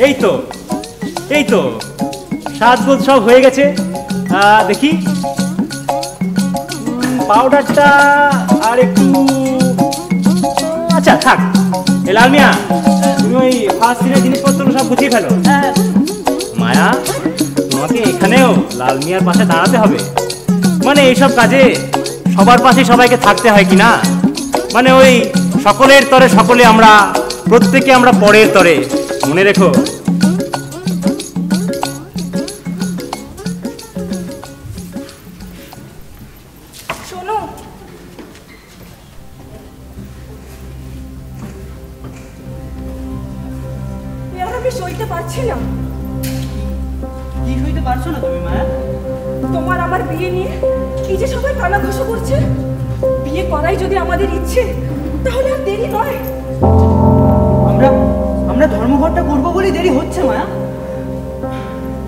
[SPEAKER 4] এই তো সাজগোজ সব হয়ে গেছে। দেখি পাউডারটা আর একটু। আচ্ছা থাক। এ লাল মিয়া, তুমি ওই ফার্স্ট দিনের জিনিসপত্র সব গুছিয়ে ফেলো। মায়া, তোমাকে এখানেও লাল মিয়ার পাশে দাঁড়াতে হবে। মানে এইসব কাজে সবার পাশে সবাইকে থাকতে হয় কি না? মানে ওই সকলের তরে সকলে আমরা, প্রত্যেকে আমরা পরের তরে, মনে রেখো।
[SPEAKER 11] শোনো, আর আমি সইতে পারছি না।
[SPEAKER 10] কি সইতে পারছো না তুমি মায়া?
[SPEAKER 11] তোমার আমার বিয়ে নিয়ে কি যে সবাই কানাঘুষো করছে। বিয়ে করাই যদি আমাদের ইচ্ছে, তাহলে আর দেরি নয়।
[SPEAKER 10] আমরা ধর্মঘটটা করবো বলেই দেরি হচ্ছে মায়া।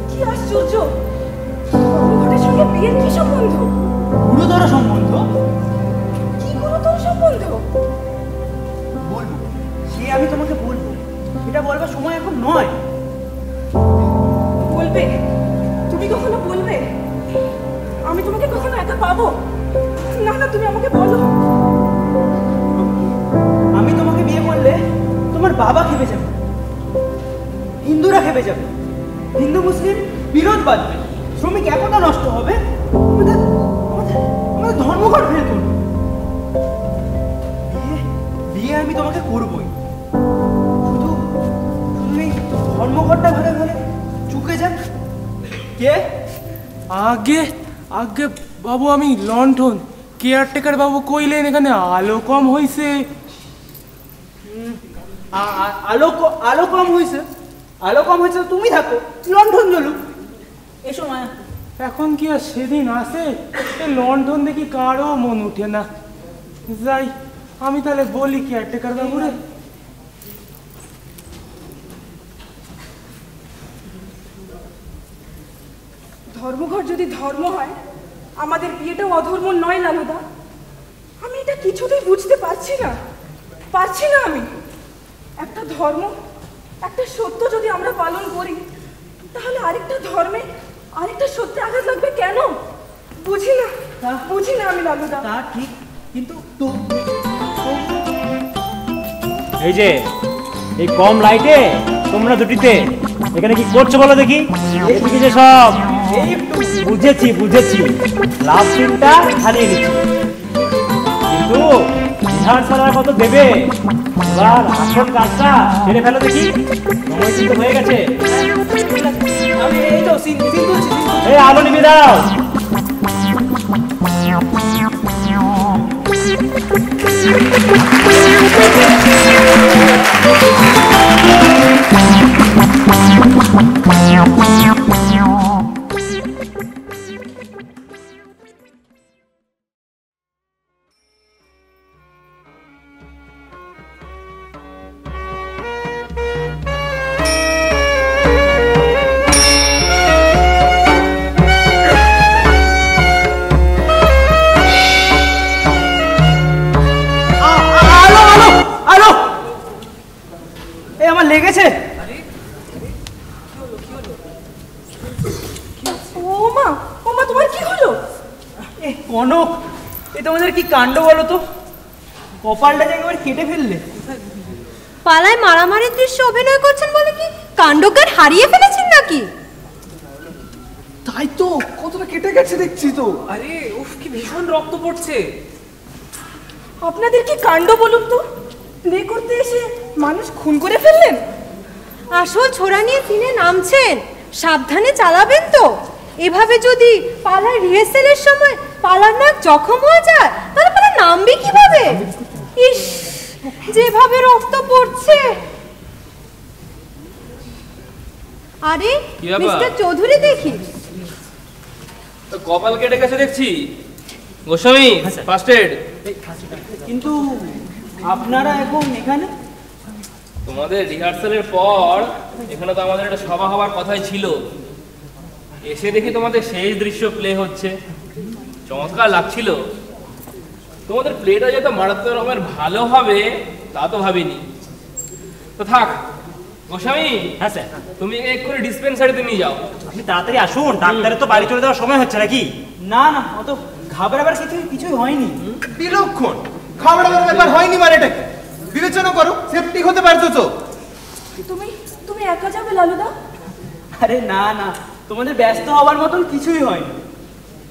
[SPEAKER 11] কি আশ্চর্য, ধর্মঘটের সঙ্গে বিয়ের কি সম্বন্ধ?
[SPEAKER 10] গুরুতর সম্বন্ধ।
[SPEAKER 11] কি গুরুতর সম্বন্ধ?
[SPEAKER 10] বলবো, সে আমি তোমাকে বলবো। এটা বলবার সময় এখন নয়।
[SPEAKER 11] বলবে? তুমি কখনো বলবে? আমি তোমাকে কখনো একা পাবো? না না, তুমি আমাকে বলো।
[SPEAKER 10] আমি তোমাকে বিয়ে করলে তোমার বাবা খেপে যাবে, হিন্দুরা খেপে যাবে, হিন্দু মুসলিম বিরোধ বাঁধবে, শ্রমিক একতা নষ্ট হবে, আমাদের ধর্মঘট ফেল করবে। বিয়ে আমি তোমাকে করবই, শুধু এই ধর্মঘটটা ভালো ভালো চুকে যাক। কে?
[SPEAKER 2] আগে বাবু, আমি লন্ঠন কেয়ারটেকার বাবু কইলেন এখানে আলো কম হইছে।
[SPEAKER 10] আলো কম হয়েছে, তুমি থাকো, লন্ঠন জ্বলুক। এসো মায়া।
[SPEAKER 2] এখন কি আর সেদিন আসে? এই লন্ঠন দেখি কারও মন উঠে না। যাই, আমি তাহলে বলি কেয়ারটেকার বাবুরে।
[SPEAKER 11] ধর্মঘট যদি ধর্ম হয়, আমাদের বিয়েটাও অধর্ম নয় লালুদা। আমি এটা কিছুতেই বুঝতে পারছি না আমি। একটা ধর্ম, একটা সত্য যদি আমরা পালন করি, তাহলে আরেকটা ধর্মে, আরেকটা সত্যে আঘাত লাগবে কেন? বুঝি না আমি লালুদা।
[SPEAKER 10] তা ঠিক, কিন্তু
[SPEAKER 4] এই যে এই কম লাইটে তোমরা দুটিতে এখানে কি করছো বলো দেখি? এদিকে যে সব বুঝেছি, লাভ সিনটা হারিয়ে নিচ্ছি, কিন্তু রিহার্সাল কত দেবে? এবার আসল কাজটা সেরে ফেলো দেখি। সময় কিন্তু হয়ে গেছে।
[SPEAKER 10] আমি এই তো সিন তুলছি।
[SPEAKER 4] এই আলো নিভে দাও।
[SPEAKER 10] লেগেছে।
[SPEAKER 11] ও মা, তোমার কি হলো?
[SPEAKER 10] কনক, এ তোমাদের কি কাণ্ড বলো তো? কপালটা একেবারে কেটে ফেললে।
[SPEAKER 12] পালায় মারামারির দৃশ্য অভিনয় করছেন বলে কি কাণ্ডজ্ঞান হারিয়ে ফেলেছেন নাকি?
[SPEAKER 3] তাই তো, কতটা কেটে গেছে দেখছি তো।
[SPEAKER 9] আরে উফ, কি ভীষণ রক্ত পড়ছে।
[SPEAKER 11] আপনাদের কি কাণ্ড বলুন তো, প্লে করতে এসে মানুষ খুন করে ফেললেন।
[SPEAKER 12] আসল ছোড়া নিয়ে তিনি নামছেন, সাবধানে চালাবেন তো। এভাবে যদি পালার রিহার্সেলের সময় পালার নাক জখম হয়ে যায় তাহলে পালা নামবে কিভাবে? ইস, যেভাবে রক্ত পড়ছে। আরে
[SPEAKER 5] কি ব্যাপার?
[SPEAKER 12] মিস্টার চৌধুরী দেখি।
[SPEAKER 5] তো কপাল কেটে গেছে দেখছি। Goswami, first aid.
[SPEAKER 10] কিন্তু আপনারা এখন এখানে?
[SPEAKER 5] তোমাদের রিহার্সালের পর এখানে তো আমাদের একটা সভা হওয়ার কথাই ছিল। এসে দেখি তোমাদের শেষ দৃশ্য প্লে হচ্ছে। চমৎকার লাগছিল। তোমাদের প্লেটা যত মারাত্মক রকমের ভালো হবে তা তো ভাবিনি। তো থাক গোস্বামী।
[SPEAKER 4] হ্যাঁ স্যার।
[SPEAKER 5] তুমি এক্ষুনি ডিসপেন্সারিতে নিয়ে যাও।
[SPEAKER 4] আপনি তাড়াতাড়ি আসুন, ডাক্তারের তো বাড়ি চলে যাওয়ার সময় হচ্ছে নাকি?
[SPEAKER 10] না না, অত ঘাবড়াবার কিছুই হয়নি।
[SPEAKER 6] বিলক্ষণ খাবড়াবার ব্যাপার হয়নি মানেটা কি? বিবেচনা করো, সেফটি হতে পারতো তো।
[SPEAKER 11] তুমি একা যাবে লালুদা?
[SPEAKER 10] আরে না না, তোমাদের ব্যস্ত হওয়ার মতন কিছুই হয়নি।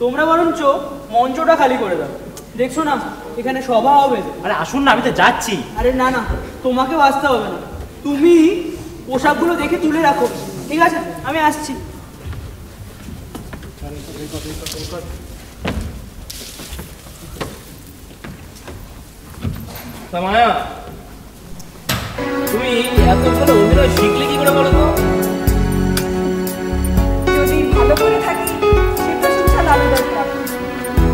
[SPEAKER 10] তোমরা বরঞ্চ মঞ্চটা খালি করে দাও। দেখছো না এখানে সভা হবে।
[SPEAKER 4] আরে আসুন না, আমি তো যাচ্ছি।
[SPEAKER 10] আরে না না, তোমাকেও আসতে হবে না। তুমি পোশাকগুলো দেখে তুলে রাখো, ঠিক আছে? আমি আসছি।
[SPEAKER 5] তা মায়া, তুমি এত ভালো অভিনয় শিখলে কি করে বলো তো?
[SPEAKER 11] যদি ভালো করে থাকি সে প্রশংসা লালুদার পাবে,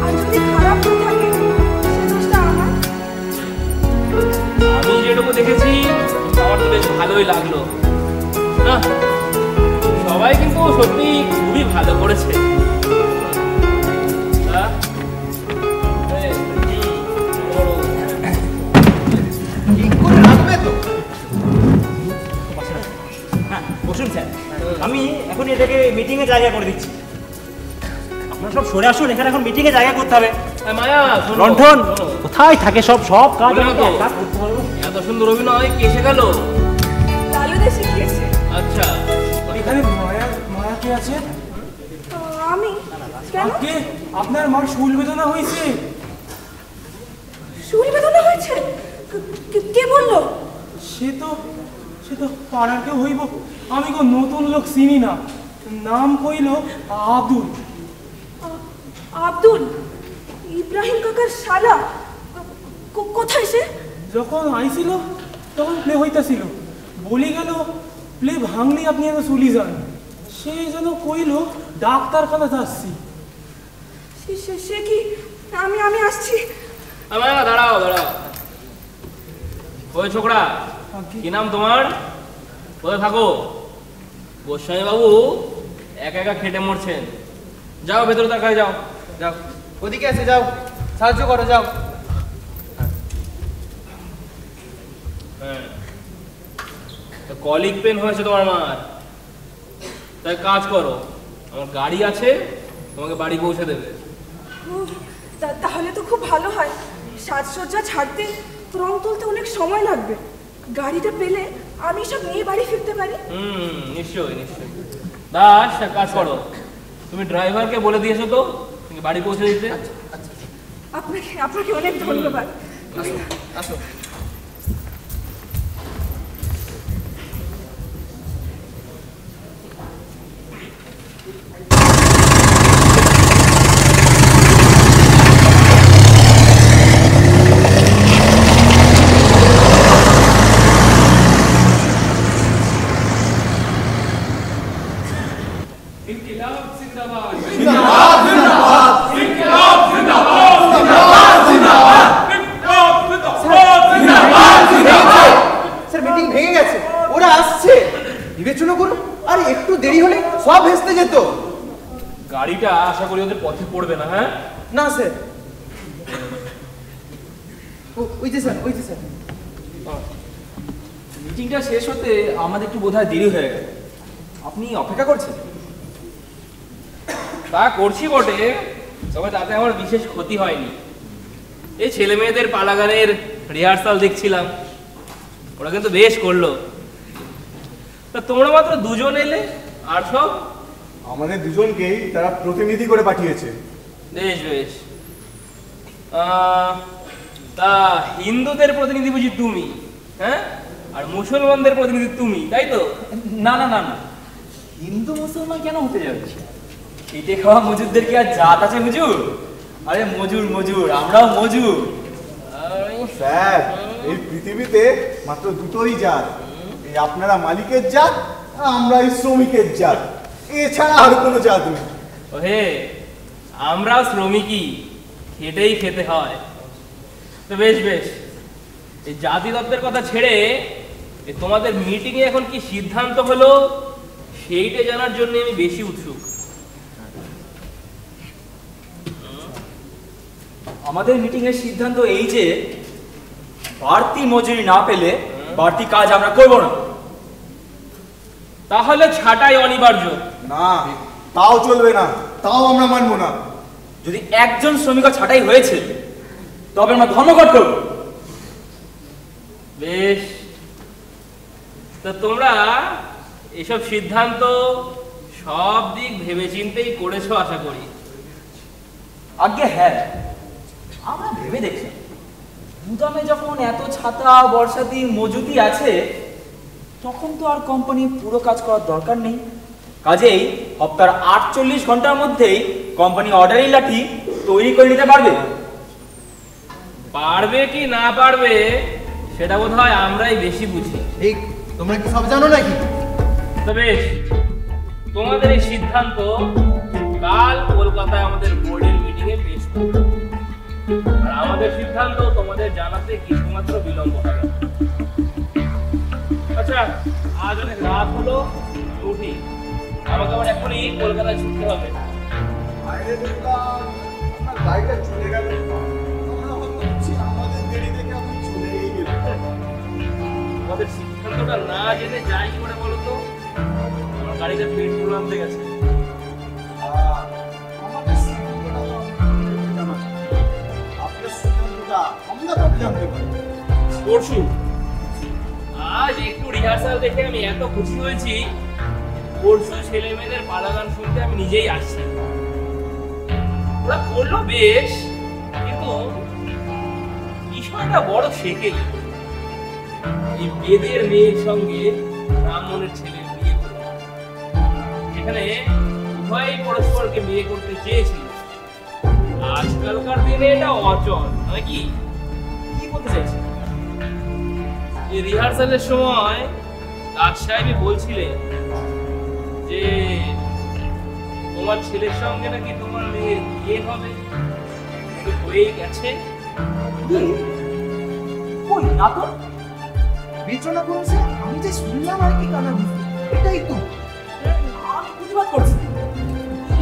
[SPEAKER 11] আর যদি খারাপ করে থাকে সে দোষটা আমার।
[SPEAKER 5] আমি যেটুকু দেখেছি আমার তো বেশ ভালোই লাগলো। না, সবাই কিন্তু সত্যি খুবই ভালো করেছে। তা,
[SPEAKER 6] ঠিক করে রাখবে তো।
[SPEAKER 4] হ্যাঁ বসুন স্যার, আমি এখন এটাকে মিটিংয়ে জায়গা করে দিচ্ছি। আপনারা সব সরে আসুন, এখানে এখন মিটিংয়ে জায়গা করতে হবে।
[SPEAKER 5] মায়া, শোনো,
[SPEAKER 4] রন্ধন
[SPEAKER 5] শোনো।
[SPEAKER 4] কোথায় থাকে সব কাজ
[SPEAKER 5] বললাম
[SPEAKER 4] আমাকে
[SPEAKER 5] তো,
[SPEAKER 4] একা করতে হবে।
[SPEAKER 5] এত সুন্দর অভিনয় কে শেখালো?
[SPEAKER 11] লালুদা শিখিয়েছে।
[SPEAKER 5] আচ্ছা,
[SPEAKER 2] এখানে মায়া কে আছে?
[SPEAKER 11] আমি কেন?
[SPEAKER 2] কে? আপনার মার শুল বেদনা হয়েছে।
[SPEAKER 11] শুল বেদনা হয়েছে? কে বললো?
[SPEAKER 2] সে তো পাড়ার কেউ হইব। আমি কোন নতুন লোক চিনি না। নাম কইল আব্দুল।
[SPEAKER 11] আব্দুল? ইব্রাহিম কাকার শালা? কোথায় সে?
[SPEAKER 2] যখন আইছিল তখন প্লে হইতাছিল। বলি গেল প্লে ভাঙলি আপনি এত চলি যান। সে যেন কইল ডাক্তারখানা যাচ্ছি।
[SPEAKER 11] সে কি? আমি আসছি।
[SPEAKER 5] মায়া দাঁড়াও দাঁড়াও। ওই ছোকরা, কি নাম তোমার? কোথায় থাকো? গোস্বামী বাবু একা একা খেটে মরছেন। যাও ভেতরে তার কাছে যাও।
[SPEAKER 6] যাও, ওদিকে আছে, যাও সাহায্য করো, যাও।
[SPEAKER 5] হ্যাঁ, কলিক পেন হয়েছে তোমার মার। তাই কাজ করো, আমার গাড়ি আছে, তোমাকে বাড়ি পৌঁছে দেবে।
[SPEAKER 11] তাহলে তো খুব ভালো হয়। সাজসজ্জা ছাড়তে, রং তুলতে অনেক সময় লাগবে। গাড়িটা পেলে আমি সব নিয়ে বাড়ি ফিরতে পারি।
[SPEAKER 5] নিশ্চয়ই নিশ্চয়ই। দাস, এক কাজ করো, তুমি ড্রাইভারকে বলে দিয়েছো তো তুমি বাড়ি পৌঁছে দিতে।
[SPEAKER 11] আপনাকে অনেক ধন্যবাদ।
[SPEAKER 6] আসো। স্যার, মিটিং ভেঙে গেছে, ওরা আসছে। বিবেচনা করুন, আর একটু দেরি হলে সব ভেস্তে যেত।
[SPEAKER 5] গাড়িটা আশা করি ওদের পথে পড়বে না। হ্যাঁ
[SPEAKER 6] না স্যার, ওই যে স্যার, ওই যে স্যার।
[SPEAKER 9] মিটিংটা শেষ হতে আমাদের একটু বোধহয় দেরি হয়ে গেল। আপনি অপেক্ষা করছেন?
[SPEAKER 5] তা করছি বটে, তবে তাতে আমার বিশেষ ক্ষতি হয়নি। এই ছেলে মেয়েদের পালাগানের রিহার্সাল দেখছিলাম, ওরা কিন্তু বেশ করলো। তা তোমরা মাত্র দুজন এলে, আর সব?
[SPEAKER 7] আমাদের দুজনকেই তারা প্রতিনিধি করে পাঠিয়েছে।
[SPEAKER 5] বেশ বেশ। তা হিন্দুদের প্রতিনিধি বুঝি তুমি, হ্যাঁ? আর মুসলমানদের প্রতিনিধি তুমি, তাই তো?
[SPEAKER 9] না না না না, হিন্দু মুসলমান কেন হতে যাচ্ছে? খেটে খাওয়া মজুরদের কি আর জাত আছে হুজুর? আরে মজুর মজুর, আমরাও মজুর।
[SPEAKER 7] স্যার, এই পৃথিবীতে মাত্র দুটোই জাত, এই আপনারা মালিকের জাত, আমরা এই শ্রমিকের জাত, এছাড়া আর কোনো জাত নেই।
[SPEAKER 5] ওহে, আমরাও শ্রমিকই, খেটেই খেতে হয়। তো বেশ বেশ, এই জাতি তত্ত্বের কথা ছেড়ে তোমাদের মিটিং এ এখন কি সিদ্ধান্ত হলো সেইটা জানার জন্য আমি বেশি উৎসুক।
[SPEAKER 9] আমাদের মিটিং এর সিদ্ধান্ত এই যে বাড়তি মজুরি না পেলে বাড়তি কাজ আমরা করব না।
[SPEAKER 5] তাহলে ছাঁটাই অনিবার্য।
[SPEAKER 7] না, তাও চলবে না, তাও আমরা মানবো না।
[SPEAKER 9] যদি একজন শ্রমিক ছাঁটাই হয়েছে তবে আমরা ধর্মঘট করব।
[SPEAKER 5] বেশ, তো তোমরা এসব সিদ্ধান্ত সব দিক ভেবেচিন্তেই করেছো আশা করি।
[SPEAKER 9] আগে হ্যাঁ, আমরা ভেবে দেখছি গুদামে যখন এত ছাতা বর্ষাতি মজুতি আছে তখন তো আর কোম্পানি পুরো কাজ করার দরকার নেই। কাজেই সপ্তাহের 48 ঘন্টার মধ্যেই কোম্পানি অর্ডারি লাঠি তৈরি করে নিতে পারবে।
[SPEAKER 5] পারবে কি না পারবে সেটা বোধহয় আমরাই বেশি বুঝি।
[SPEAKER 6] ঠিক, তোমরা কি সব জানো নাকি?
[SPEAKER 5] তো বেশ, তোমাদের এই সিদ্ধান্ত কাল কলকাতায় আমাদের বোর্ডের মিটিং এ পেশ করবে। আর আমাদের সিদ্ধান্ত তোমাদের জানাতে কিছুমাত্র বিলম্ব হবে না। আচ্ছা, আজ অনেক রাত হলো, উঠি। আমাকে আবার এখনই কলকাতায় ছুটতে হবে।
[SPEAKER 7] বাইরে দেখলাম আপনার গাড়িটা চলে গেল, আমরা ভাবছি আমাদের দেরি দেখে আপনি চলেই গেলেন।
[SPEAKER 5] আমাদের সিদ্ধান্তটা না জেনে যাই কি করে বলো তো? আমার গাড়িতে পেট্রোল আনতে গেছে।
[SPEAKER 7] আমাদের সিদ্ধান্তটা তো আপনাকে জানা, আপনার সিদ্ধান্তটা আমরা কবে জানতে পারি?
[SPEAKER 5] পরশু। আজ একটু রিহার্সাল দেখে আমি এত খুশি হয়েছি, পরশু ছেলে মেয়েদের পালা গান শুনতে আমি নিজেই আসছি। ওরা করলো বেশ, কিন্তু বিষয়টা বড় শেখে। এই বেদের মেয়ের সঙ্গে ব্রাহ্মণের ছেলের বিয়ে করলো, যেখানে উভয়ই পরস্পরকে বিয়ে করতে চেয়েছিল। আজকালকার দিনে এটা অচল নয় কি? কি বলতে চাইছি? এই রিহার্সালের সময় দাস সাহেবই বলছিলেন যে তোমার ছেলের সঙ্গে নাকি তোমার মেয়ের বিয়ে হবে, হয়ে গেছে।
[SPEAKER 6] কই না তো, বিবেচনা করেছে, আমি যে শুনলাম আর কি কানা বুঝতে, এটাই তো
[SPEAKER 9] আমি প্রতিবাদ করছি,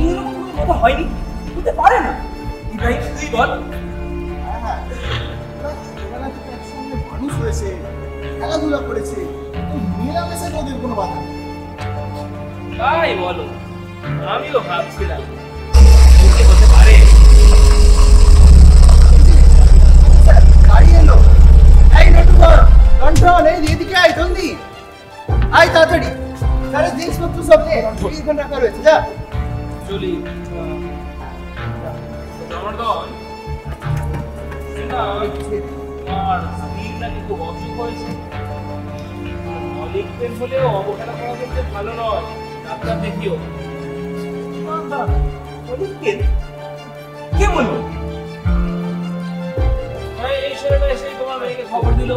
[SPEAKER 9] এরকম কোনো কথা হয়নি, হতে পারে না। ইব্রাহিম, তুই বল।
[SPEAKER 7] হ্যাঁ হ্যাঁ, ওরা ছোটবেলা থেকে একসঙ্গে মানুষ হয়েছে, খেলাধুলা করেছে, মেলামেশায় ওদের কোনো বাধা নেই।
[SPEAKER 5] তাই বলো, আমিও ভাবছিলাম হতে পারে।
[SPEAKER 6] গাড়ি এলো, এই নটুদা, কন্ট্রোল, এই এদিকে আয়, জলদি আয়, তাড়াতাড়ি। আরে জিনিসপত্র সব নে, এখানে রাখা রয়েছে, যা
[SPEAKER 5] চলি। জনার্দন, তোমার স্ত্রীর নাকি খুব অসুখ হয়েছে। লিখবেন হলেও অবহেলা করা কিন্তু ভালো নয়, ডাক্তার দেখিও।
[SPEAKER 9] কে বলবো?
[SPEAKER 5] এই ছেলেটা এসে তোমার মেয়েকে খবর দিল,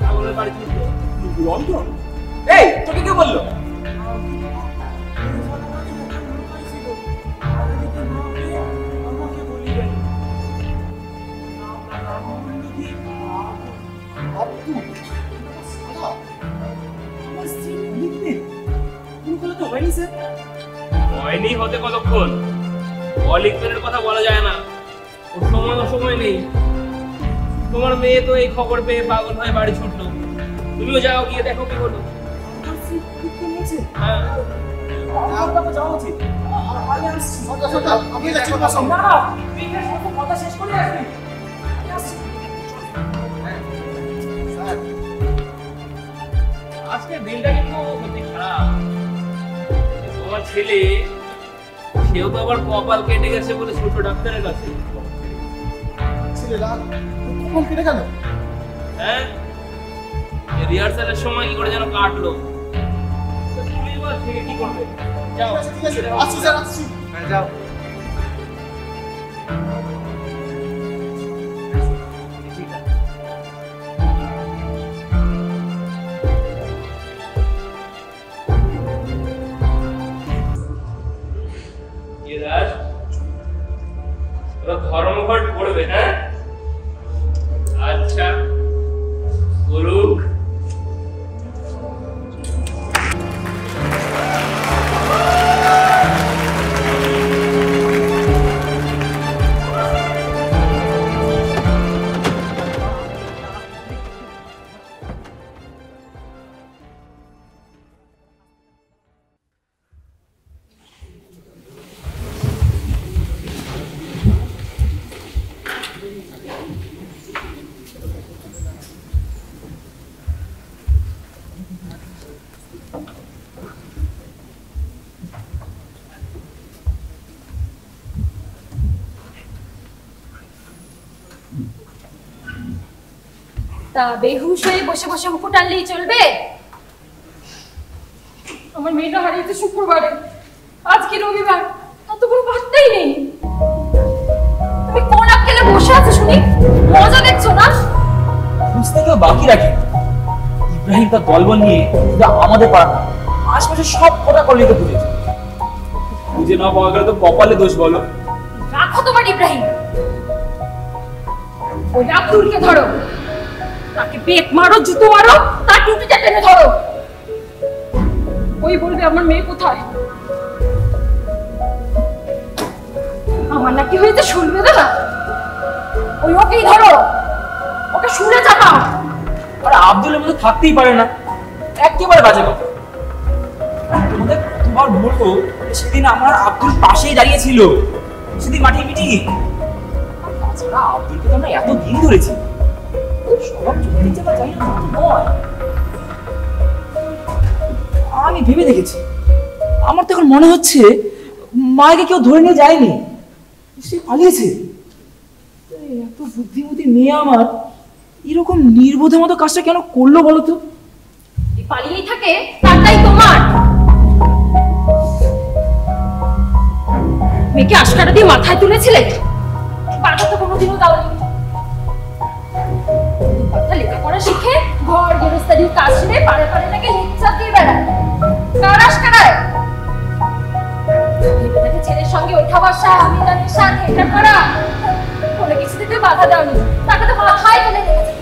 [SPEAKER 5] কাগজের বাড়ি ছুটলো।
[SPEAKER 9] রঞ্জন, এই তোকে কে বললো?
[SPEAKER 5] হয়নি হতে কতক্ষণ? অলিখবেনের কথা বলা যায় না, ওর সময় অসময় নেই। তোমার মেয়ে তো এই খবর পেয়ে পাগল হয়ে বাড়ি ছুটলো, তুমিও যাও, গিয়ে দেখো কি হলো। হ্যাঁ,
[SPEAKER 9] যাওয়া উচিত।
[SPEAKER 7] আমি যাচ্ছি, বসো।
[SPEAKER 9] কথা শেষ করে আসবি।
[SPEAKER 5] আজকের দিনটা কিন্তু সত্যি খারাপ। তোমার ছেলে, সেও তো আবার কপাল কেটে গেছে বলে ছোট ডাক্তারের কাছে।
[SPEAKER 7] যাচ্ছিলে রাত কখন কেটে গেল?
[SPEAKER 5] হ্যাঁ, রিহার্সালের সময় কি করে যেন কাটলো। তো তুমি এবার থেকে কি করবে? যাও।
[SPEAKER 7] ঠিক আছে, আসছি স্যার, আসছি।
[SPEAKER 6] হ্যাঁ, যাও।
[SPEAKER 5] ধর্মঘট করবে? হ্যাঁ, আচ্ছা করুক।
[SPEAKER 13] তা বেহুশ হয়ে বসে বসে হুকু টানলেই চলবে? আমার মেয়েটা হারিয়েছে শুক্রবারে, আজকে রবিবার, তার তো কোনো বার্তাই নেই। তুমি কোন আক্কেলে বসে আছো শুনি? মজা দেখছো না?
[SPEAKER 9] বুঝতে কেউ বাকি রাখে। ইব্রাহিম তার দলবল নিয়ে শুধু আমাদের পাড়া না, আশপাশে সব কটা কলোনিতে খুঁজেছে। খুঁজে না পাওয়া গেলে তো কপালে দোষ বলো।
[SPEAKER 13] রাখো তোমার ইব্রাহিম, ওই আব্দুলকে ধরো, তাকে বেত মারো, জুতো মারো, তার টুপিটা টেনে ধরো। ওই বলবে আমার মেয়ে কোথায়। আমার নাকি হয়েছে শুনবে না, ওই ওকেই ধরো, ওকে শুনে চাপাও।
[SPEAKER 9] আর আব্দুলের মধ্যে থাকতেই পারে না, একেবারে বাজে কথা। তোমাদের কতবার বলবো, সেদিন আমার আব্দুল পাশেই দাঁড়িয়েছিল, সেদিন মাঠে মিটিং। তাছাড়া আব্দুলকে তো আমরা এত দিন ধরেছি, সব চোখের জায়গা যাই না নয়। আমি ভেবে দেখেছি, আমার তো এখন মনে হচ্ছে মাকে কেউ ধরে নিয়ে যায়নি, সে পালিয়েছে। এত বুদ্ধিমতী মেয়ে আমার এরকম নির্বোধের মতো কাজটা কেন করলো বলো তো?
[SPEAKER 13] পালিয়েই থাকে, তারটাই তোমার। মেয়েকে আশকারা দিয়ে মাথায় তুলেছিলে, বাধা তো কোনোদিনও দাওনি। কথা লেখাপড়া শিখে ঘর গৃহস্থালির কাজ ছেড়ে পাড়ে পাড়ে নাকি লেকচার দিয়ে বেড়ায়। কার আশকারায়? ভেবে ছেলের সঙ্গে ওঠা বসা, মিলানের সাথে এটা করা, কোনো কিছুতে তুই বাধা দাওনি, তাকে তো মাথায় তুলে রেখেছে।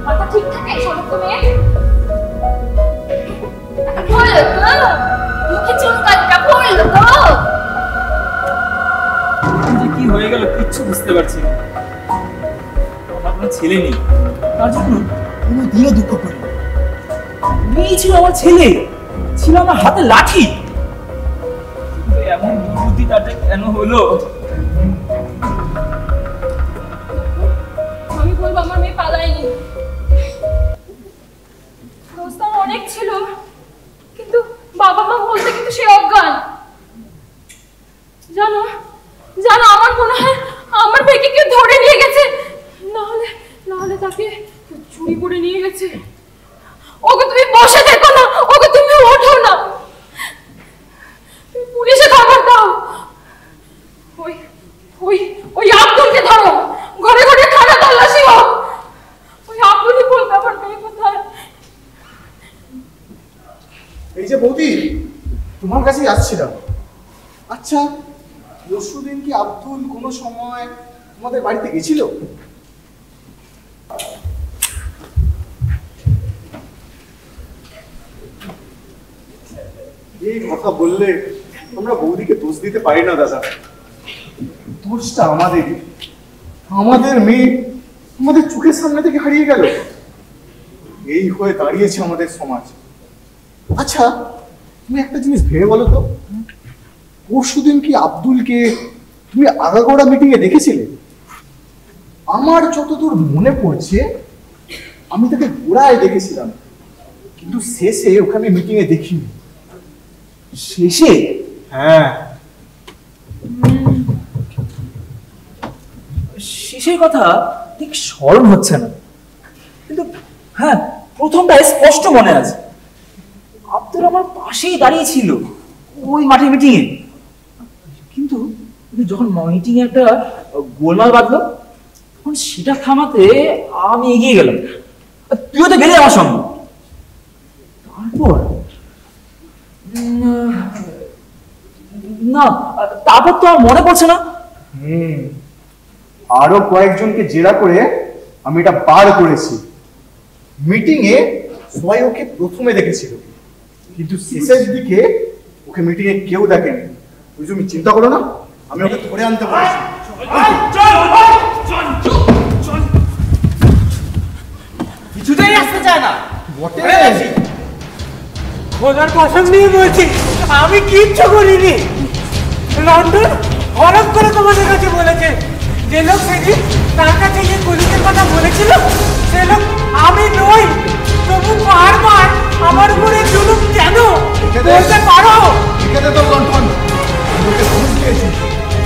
[SPEAKER 13] মাথা ঠিক থাকে সমস্ত মেয়ে? বললো তো, মুখে চুনকালিটা পড়লো তো।
[SPEAKER 9] কি হয়ে গেল কিচ্ছু বুঝতে পারছি না। আপনার ছেলে নেই, তার জন্য কোনোদিনও দুঃখ করি। মেয়ে ছিল আমার ছেলে, ছিল আমার হাতে লাঠি। এমন দুর্বুদ্ধি তাতে কেন হলো?
[SPEAKER 13] আমি বলবো আমার মেয়ে পালায়নি। দোস্ত অনেক ছিল, কিন্তু বাবা মা বলতে কিন্তু সে অজ্ঞান। জানো জানো, আমার মনে হয় আমার মেয়েকে কেউ ধরে নিয়ে গেছে, নাহলে তাকে চুরি করে নিয়ে গেছে। ওকে তুমি বসে দেখো না, ওকে তুমি ওঠো না, তুমি পুলিশে খবর দাও। ওই ওই ওই আব্দুলকে ধরো, ঘরে ঘরে খানা তল্লাশি হোক। ওই আব্দুলই বলবে আমার মেয়ে কোথায়।
[SPEAKER 7] এই যে বৌদি, তোমার কাছেই আসছিলাম। আচ্ছা, পরশুদিন কি আব্দুল কোনো সময় তোমাদের বাড়িতে গেছিল? এই কথা বললে আমরা বৌদিকে দোষ দিতে পারি না দাদা। দোষটা আমাদেরই। আমাদের মেয়ে আমাদের চোখের সামনে থেকে হারিয়ে গেল। এই হয়ে দাঁড়িয়েছে আমাদের সমাজ। আচ্ছা, তুমি একটা জিনিস ভেবে বলো তো, পরশুদিন কি আব্দুলকে তুমি আগাগোড়া মিটিং এ দেখেছিলে? আমার যতদূর মনে পড়ছে আমি তাকে গোড়ায় দেখেছিলাম, কিন্তু শেষে ওখানে মিটিং এ দেখিনি। শেষে? হ্যাঁ।
[SPEAKER 9] সেই কথা ঠিক স্মরণ হচ্ছে না, কিন্তু হ্যাঁ প্রথমটা স্পষ্ট মনে আছে। আব্দুল আমার পাশেই দাঁড়িয়ে ছিল ওই মাঠে মিটিং এ, কিন্তু যখন মিটিং এ একটা গোলমাল বাঁধলো তখন সেটা থামাতে আমি এগিয়ে গেলাম, তুইও তো গেলি আমার সঙ্গে। তারপর তো আমার মনে পড়ছে না।
[SPEAKER 7] আরো কয়েকজনকে জেরা করে আমি এটা বার করেছি। মিটিং এ সবাই ওকে প্রথমে দেখেছিল, কিন্তু শেষের দিকে ওকে মিটিং এ কেউ দেখেনি। তুমি চিন্তা করো না, আমি ওকে ধরে আনতে পারছি।
[SPEAKER 8] কিছুতেই আসতে চায় না।
[SPEAKER 10] খোদার কসম দিয়ে বলছি আমি কিচ্ছু করিনি। লন্ডন হঠাৎ করে তোমাদের কাছে বলেছে, যে লোক সেদিন তার কাছে গিয়ে পুলিশের কথা বলেছিল সে লোক আমি নই। তবু বারবার আমার উপরে জুলুম কেন বলতে পারো?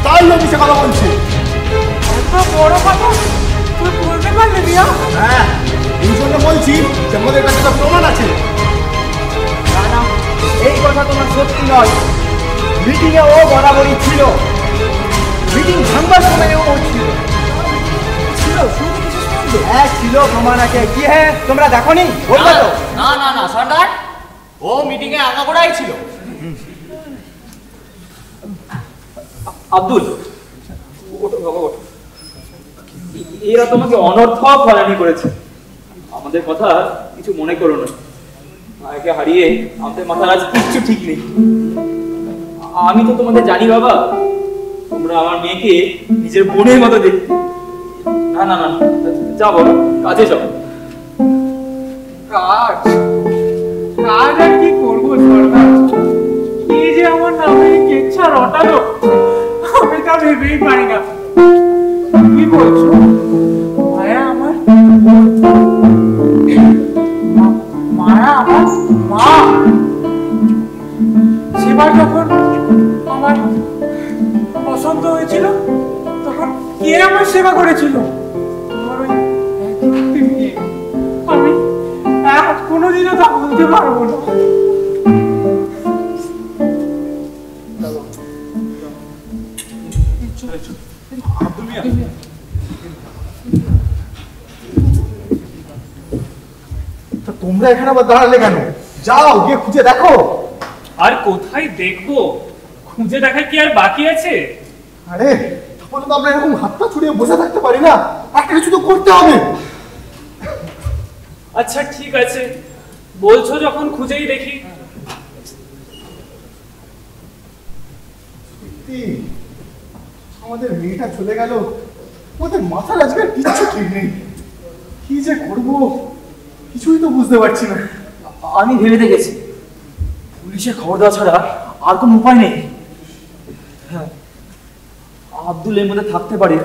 [SPEAKER 7] তাই আমি সে কথা বলছি।
[SPEAKER 10] এত বড় কথা তুই বলতে পারলি মিয়া?
[SPEAKER 7] হ্যাঁ, এই জন্য বলছি যে আমাদের কাছে তো প্রমাণ আছে।
[SPEAKER 8] না না, এই কথা তোমার সত্যি নয়। মিটিং এ ও বরাবরই ছিল, মিটিং ভাঙবার সময় ও ছিল। হ্যাঁ ছিল, প্রমাণ আছে। কি হ্যাঁ তোমরা দেখোনি? বলবে তো?
[SPEAKER 4] না না না সর্দার, ও মিটিং এ আগাগোড়াই ছিল।
[SPEAKER 9] আব্দুল এরা তোমাকে অনর্থক হয়রানি করেছে, আমাদের কথা কিছু মনে করো না। মায়াকে হারিয়ে আমাদের মাথার আজ কিচ্ছু ঠিক নেই। আমি তো তোমাদের জানি বাবা, তোমরা আমার মেয়েকে নিজের বোনের মতো দেখতে। না না না, যাও বাবা, কাজে যাও।
[SPEAKER 10] কাজ কাজ আর কি করবো সরকার? কি যে আমার নামে কেচ্ছা রটালো আমি তা ভেবেই পারি না। কি বলছো মায়া আমার মায়া আমার মা? সেবার যখন আমার বসন্ত হয়েছিল তখন কে আমার সেবা করেছিল? আমার ওই একটি মেয়ে। আমি কোনোদিনও তা বলতে পারবো না।
[SPEAKER 7] তোমরা এখানে আবার দাঁড়ালে কেন? যাও গিয়ে খুঁজে দেখো।
[SPEAKER 5] আর কোথায় দেখবো? খুঁজে দেখা কি আর বাকি আছে?
[SPEAKER 7] আরে তাহলে তো আমরা এরকম হাত পা ছড়িয়ে বসে থাকতে পারি না, একটা কিছু তো করতে হবে।
[SPEAKER 5] আচ্ছা ঠিক আছে, বলছো যখন খুঁজেই দেখি।
[SPEAKER 7] আমাদের মেয়েটা চলে গেল, ওদের মাথার আজকে কিচ্ছু ঠিক নেই। কি যে করবো কিছুই তো বুঝতে পারছি না।
[SPEAKER 9] আমি ভেবে দেখেছি পুলিশে খবর দেওয়া ছাড়া আর কোনো উপায় নেই। হ্যাঁ, আব্দুল এর মধ্যে থাকতে পারে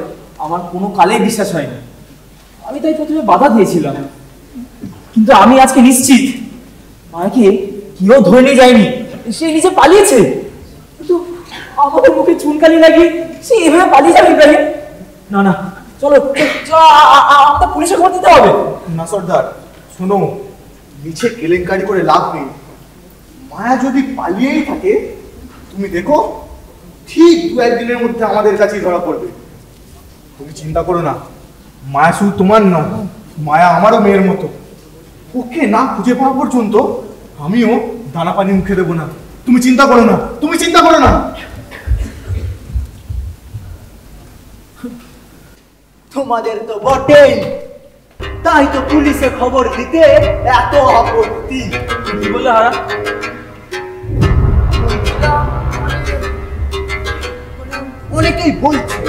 [SPEAKER 9] আমার কোনো কালেই বিশ্বাস হয়নি। আমি তাই প্রথমে বাধা দিয়েছিলাম, কিন্তু আমি আজকে নিশ্চিত মাকে কেউ ধরে নিয়ে যায়নি, সে নিজে পালিয়েছে। কিন্তু আমাদের মুখে চুনকালি লাগিয়ে সে এভাবে পালিয়ে যাবে ইব্রাহিম? না না, চলো আমাদের পুলিশে খবর দিতে হবে।
[SPEAKER 7] না সর্দার শোনো, মিছে কেলেঙ্কারি করে লাভ নেই। মায়া যদি পালিয়েই থাকে তুমি দেখো ঠিক দু একদিনের মধ্যে আমাদের কাছেই ধরা পড়বে। তুমি চিন্তা করো না, মায়া শুধু তোমার নয়, মায়া আমারও মেয়ের মতো। ওকে না খুঁজে পাওয়া পর্যন্ত আমিও দানা পানি মুখে দেবো না। তুমি চিন্তা করো না, তুমি চিন্তা করো না।
[SPEAKER 8] তোমাদের তো বটেই, তাই তো পুলিশে খবর দিতে এত আপত্তি।
[SPEAKER 9] কি বললে হারা?
[SPEAKER 8] অনেকেই বলছে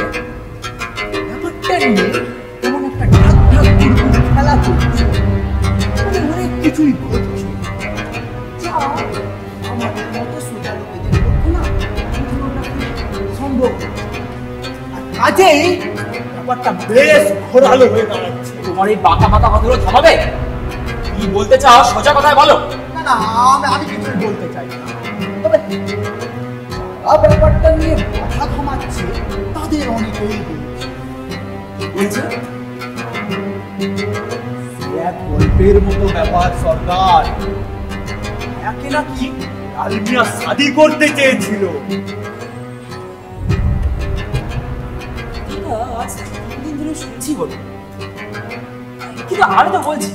[SPEAKER 8] ব্যাপারটা নিয়ে এমন একটা ঢাক ঢাক গুড়গুড় খেলা চলছে, অনেক কিছুই ঘটছে যা আমাদের মতো সোজা লোকেদের পক্ষে না সম্ভব। আর কাজেই ব্যাপারটা বেশ ঘোরালো হয়ে দাঁড়াচ্ছে।
[SPEAKER 9] তোমার এই বাঁকা বাঁকা কথাগুলো থামাবে? কি বলতে চাও সোজা কথায় বলো।
[SPEAKER 8] না না, আমি কিছুই বলতে চাই না, তবে ব্যাপারটা নিয়ে মাথা ঘামাচ্ছে তাদের অনেকেই বলছে।
[SPEAKER 6] সাপের মতো ব্যাপার সরকার। একে নাকি লাল মিয়া শাদি করতে চেয়েছিল।
[SPEAKER 9] আজ দিন ধরে শুনছি বলে, কিন্তু আমি তো বলছি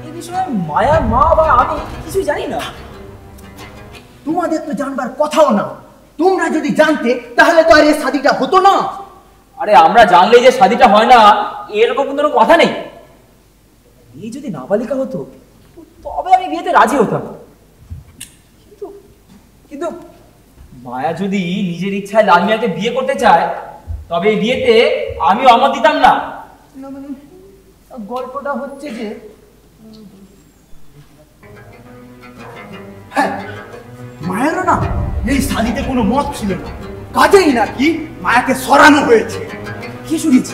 [SPEAKER 9] এই বিষয়ে মায়ার মা বা আমি কিছুই জানি না।
[SPEAKER 6] তোমাদের তো জানবার কথাও না। তোমরা যদি জানতে তাহলে তো আর এই শাদিটা হতো না।
[SPEAKER 9] আরে আমরা জানলেই যে শাদিটা হয় না এরকম কোনো কথা নেই। এই যদি নাবালিকা হতো তবে আমি বিয়েতে রাজি হতাম, কিন্তু কিন্তু মায়া যদি নিজের ইচ্ছায় লাল মিয়াকে বিয়ে করতে চায় তবে এই বিয়েতে আমি অমত দিতাম না।
[SPEAKER 6] গল্পটা হচ্ছে যে হ্যাঁ, মায়েরও না এই শাদিতে কোনো মত ছিল না, কাজেই নাকি মায়াকে সরানো হয়েছে।
[SPEAKER 9] কি শুনেছি?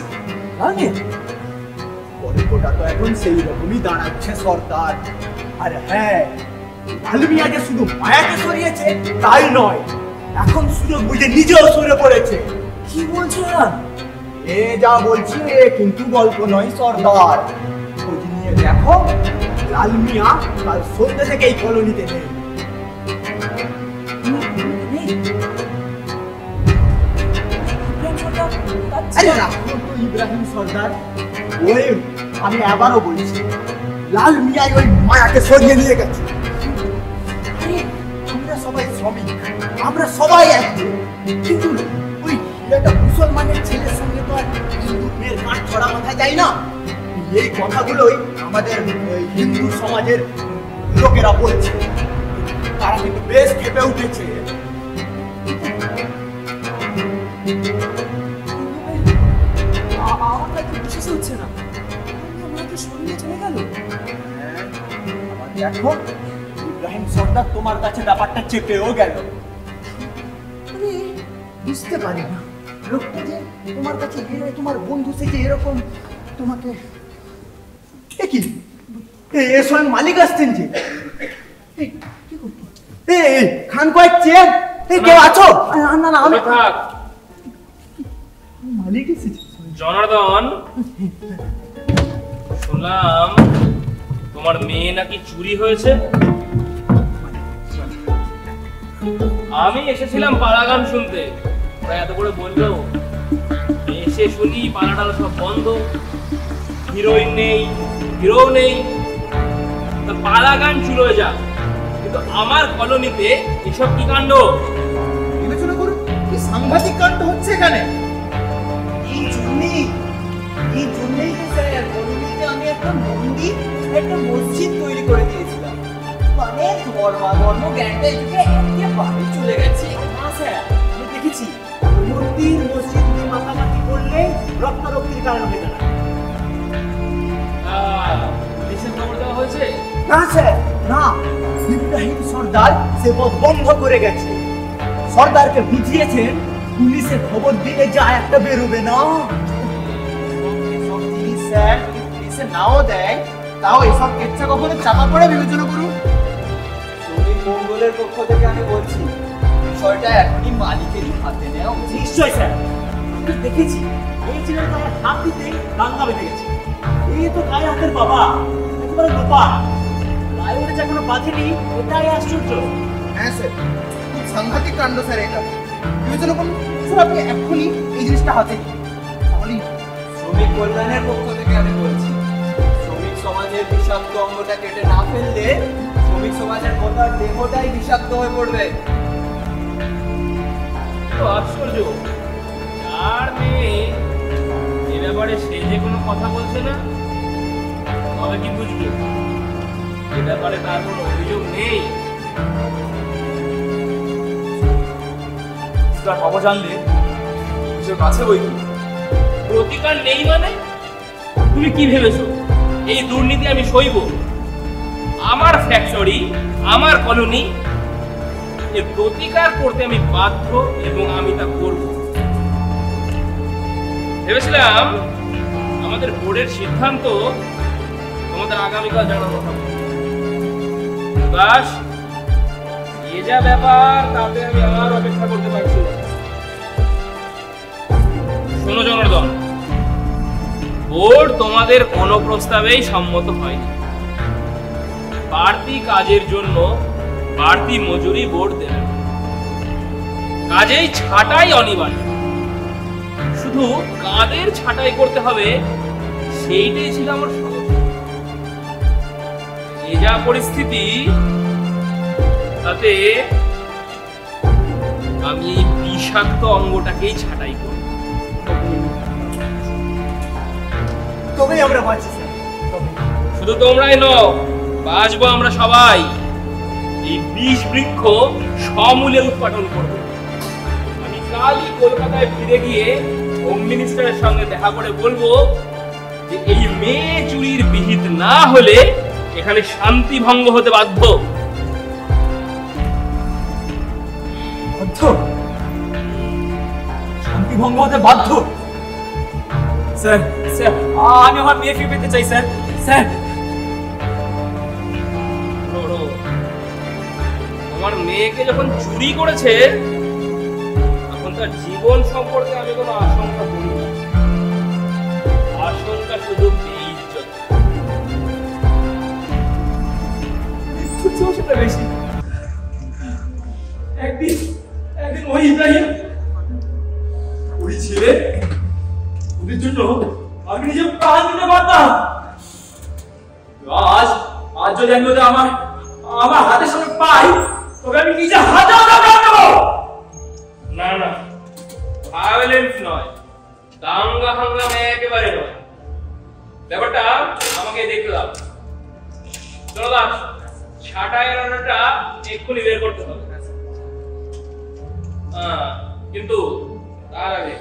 [SPEAKER 6] গল্পটা তো এখন সেই রকমই দাঁড়াচ্ছে সরকার। আর হ্যাঁ, লাল মিয়া যে শুধু মায়াকে সরিয়েছে তাই নয়, এখন সুযোগ বুঝে নিজেও সরে পড়েছে।
[SPEAKER 9] কি বলছো না?
[SPEAKER 6] এ যা বলছি এ কিন্তু গল্প নয় সরকার। খোঁজ নিয়ে দেখো, লাল মিয়া কাল সন্ধ্যে থেকে এই কলোনিতে নেই। আরে রাখো তো ইব্রাহিম সর্দার। ওই আমি আবারও বলছি, লাল মিয়া ওই মায়াকে সরিয়ে নিয়ে গেছে। আমরা সবাই শ্রমিক, আমরা সবাই এক, কিন্তু ওই একটা মুসলমানের ছেলের সঙ্গে তো আর হিন্দু মেয়ের কাঠ ছড়া মাথায় যায় না। এই কথাগুলোই আমাদের হিন্দু সমাজের লোকেরা বলছে। তারা কিন্তু বেশ ক্ষেপে উঠেছে।
[SPEAKER 9] আমার কাছে বিশেষ হচ্ছে না, আমাকে সরিয়ে চলে গেল।
[SPEAKER 6] দেখো ইব্রাহিম সর্দার তোমার কাছে ব্যাপারটা চেপেও গেল। আমি বুঝতে পারি না লোকটা যে তোমার কাছে গেলে তোমার বন্ধু সে যে এরকম তোমাকে কি এ স্বয়ং মালিক আসছেন যে খান কয়েক চেয়ার কেউ আছো? না না আমি
[SPEAKER 5] থাক।
[SPEAKER 6] মালিক এসেছে।
[SPEAKER 5] জনার্দন, শুনলাম তোমার মেয়ে নাকি চুরি হয়েছে। আমি এসেছিলাম পালা গান শুনতে, ওরা এত করে বললো। এসে শুনি পালাটা সব বন্ধ, হিরোইন নেই, হিরো নেই। তো পালা গান শুরু হয়ে যাক, কিন্তু আমার কলোনিতে এসব কি কাণ্ড?
[SPEAKER 6] বিবেচনা করুন কি সাংঘাতিক কাণ্ড হচ্ছে এখানে। এই জন্যই তো স্যার কলোনিতে আমি একটা মন্দির, একটা মসজিদ তৈরি করে দিয়েছিলাম। মানে ধর্ম জ্ঞানটা এদিকে একেবারে চলে গেছে। না স্যার, আমি দেখেছি মন্দির মসজিদ নিয়ে মাতামাতি করলে রক্তারক্তির কারণ হয়ে দাঁড়ায়।
[SPEAKER 5] পুলিশের খবর দেওয়া হয়েছে?
[SPEAKER 6] না স্যার, না। ইব্রাহিম সর্দার সে পথ বন্ধ করে গেছে। সর্দারকে বুঝিয়েছেন পুলিশে খবর দিলে যা একটা বেরোবে না। স্যার পুলিশে নাও দেয়, তাও এসব কেচ্ছা কখনো চাপা পড়ে বিবেচনা করুন।
[SPEAKER 8] শ্রমিক মঙ্গলের পক্ষ থেকে আমি বলছি বিষয়টা এখনই মালিকেরই হাতে নেওয়া উচিত।
[SPEAKER 4] নিশ্চয় স্যার, আমি দেখেছি এই ছেলের গায়ে হাত দিতেই দাঙ্গা বেঁধে গেছে। এই তো গায়ে হাতের বাবা, একেবারে লোপা। রায় উঠেছে এখনো বাঁধেনি, এটাই আশ্চর্য।
[SPEAKER 6] হ্যাঁ স্যার, খুব সাংঘাতিক কাণ্ড স্যার এটা। বিবেচনা করুন স্যার, আপনি এখনই এই জিনিসটা হাতে নিন। তাহলেই
[SPEAKER 8] শ্রমিক কল্যাণের পক্ষ থেকে আমি বলছি শ্রমিক সমাজের বিষাক্ত অঙ্গটা কেটে না ফেললে শ্রমিক সমাজের গোটার দেহটাই বিষাক্ত হয়ে পড়বে।
[SPEAKER 5] তো আশ্চর্য, আর মেয়ে এ ব্যাপারে সে যে কোনো কথা বলছে না, তবে কি বুঝবো এ ব্যাপারে তার কোনো অভিযোগ নেই।
[SPEAKER 4] তার বাবা জানলে নিজের কাছে বই
[SPEAKER 5] প্রতিকার নেই মানে? তুমি কি ভেবেছো এই দুর্নীতি আমি সইব? আমার ফ্যাক্টরি, আমার কলোনি, এর প্রতিকার করতে আমি বাধ্য এবং আমি তা করব। ভেবেছিলাম আমাদের বোর্ডের সিদ্ধান্ত তোমাদের আগামীকাল জানানো হবে। দাস, এ যা ব্যাপার তাতে আমি আর অপেক্ষা করতে পারছি না। শোনো জনার্দন, বোর্ড তোমাদের কোনো প্রস্তাবেই সম্মত হয়নি। বাড়তি কাজের জন্য বাড়তি মজুরি বোর্ড দেবে, কাজেই ছাঁটাই অনিবার্য। শুধু কাদের ছাঁটাই করতে হবে সেইটাই ছিল আমার সমস্যা। এ যা পরিস্থিতি, তাতে আমি এই বিষাক্ত অঙ্গটাকেই ছাঁটাই করব।
[SPEAKER 6] তবেই আমরা বাঁচি স্যার।
[SPEAKER 5] শুধু তোমরাই নও, বাঁচবো আমরা সবাই। এই বিষ বৃক্ষ সমূলে উৎপাদন করব। আমি কালই কলকাতায় ফিরে গিয়ে হোম মিনিস্টারের সঙ্গে দেখা করে বলবো যে এই মেয়ে চুরির বিহিত না হলে এখানে শান্তি ভঙ্গ হতে বাধ্য।
[SPEAKER 9] শান্তি ভঙ্গ হতে বাধ্য? স্যার স্যার, আমি আমার মেয়ে ফিরে পেতে চাই স্যার। স্যার,
[SPEAKER 5] আমার মেয়েকে যখন চুরি করেছে তখন তার জীবন সম্পর্কে আমি কোনো আশঙ্কা করি না। আশঙ্কা শুধু বেইজ্জত।
[SPEAKER 9] সেটা বেশি। একদিন ওই ইব্রাহিম, ওই ছেলে, ওদের জন্য আমি নিজে প্রাণ দিতে পারতাম। আজ যদি আমি ওদের আমার হাতের সামনে পাই, তবে আমি নিজে হাতে ওদের প্রাণ দেবো।
[SPEAKER 5] না না, ভায়োলেন্স নয়, দাঙ্গা হাঙ্গামে একেবারে নয়। ব্যাপারটা আমাকে দেখতে দাও। চলো দাস, ছাঁটাই অর্ডারটা এক্ষুনি বের করতে হবে। কিন্তু তার আগে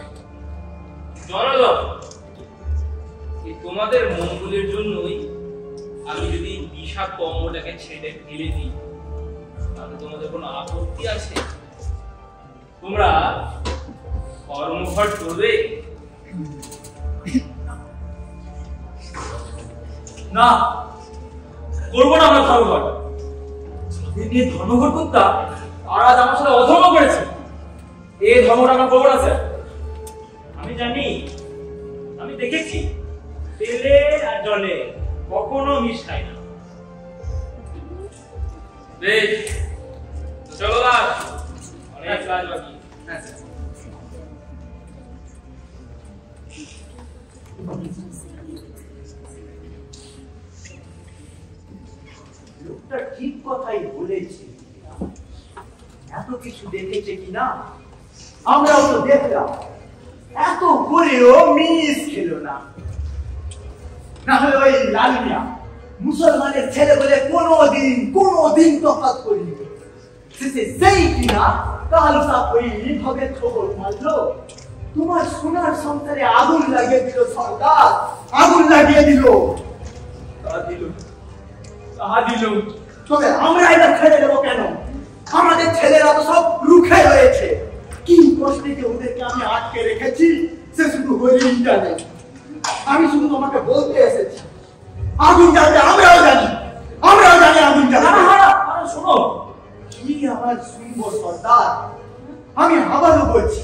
[SPEAKER 5] জনগণ, তোমাদের মঙ্গলের জন্যই আমি যদি বিষাক্ত অঙ্গটাকে ছেড়ে ফেলে দিই, তাহলে তোমাদের কোনো আপত্তি আছে? তোমরা কর্মঘট করবে?
[SPEAKER 9] না, করবো না আমরা ধর্মঘট। যাদের নিয়ে ধর্মঘট করতাম তারা আজ আমার সাথে অধর্ম করেছে। এই ধর্মটা আমরা করবো না স্যার।
[SPEAKER 4] আমি জানি, আমি দেখেছি, তেলে আর জলে কখনো মিশায় না।
[SPEAKER 5] বেশ, চলো দাস, অনেক কাজ বাকি।
[SPEAKER 6] হ্যাঁ স্যার।
[SPEAKER 14] লোকটা ঠিক কথাই বলেছে। এত কিছু দেখেছে কিনা আমরাও তো দেখলাম, এত করেও মিস খেলো না। না হলে ওই লালমিয়া মুসলমানের ছেলে বলে কোনোদিন তফাৎ করিনি। সেই কিনা কালসা এইভাবে খবর মারলো, তোমার সোনার সংসারে আগুন লাগিয়ে দিল সরকার, আগুন লাগিয়ে দিল। তবে আমরা এটা ছেড়ে দেবো কেন? আমাদের ছেলেরা তো সব রুখে রয়েছে। কি প্রশ্নে যে ওদেরকে আমি আটকে রেখেছি সে শুধু হরিণ জানে। আমি শুধু তোমাকে বলতে এসেছি, আগুন জ্বালবে আমরাও জানি আগুন জ্বালবে। শোনো, কি আমার শুনবো সর্দার? আমি আবারও বলছি,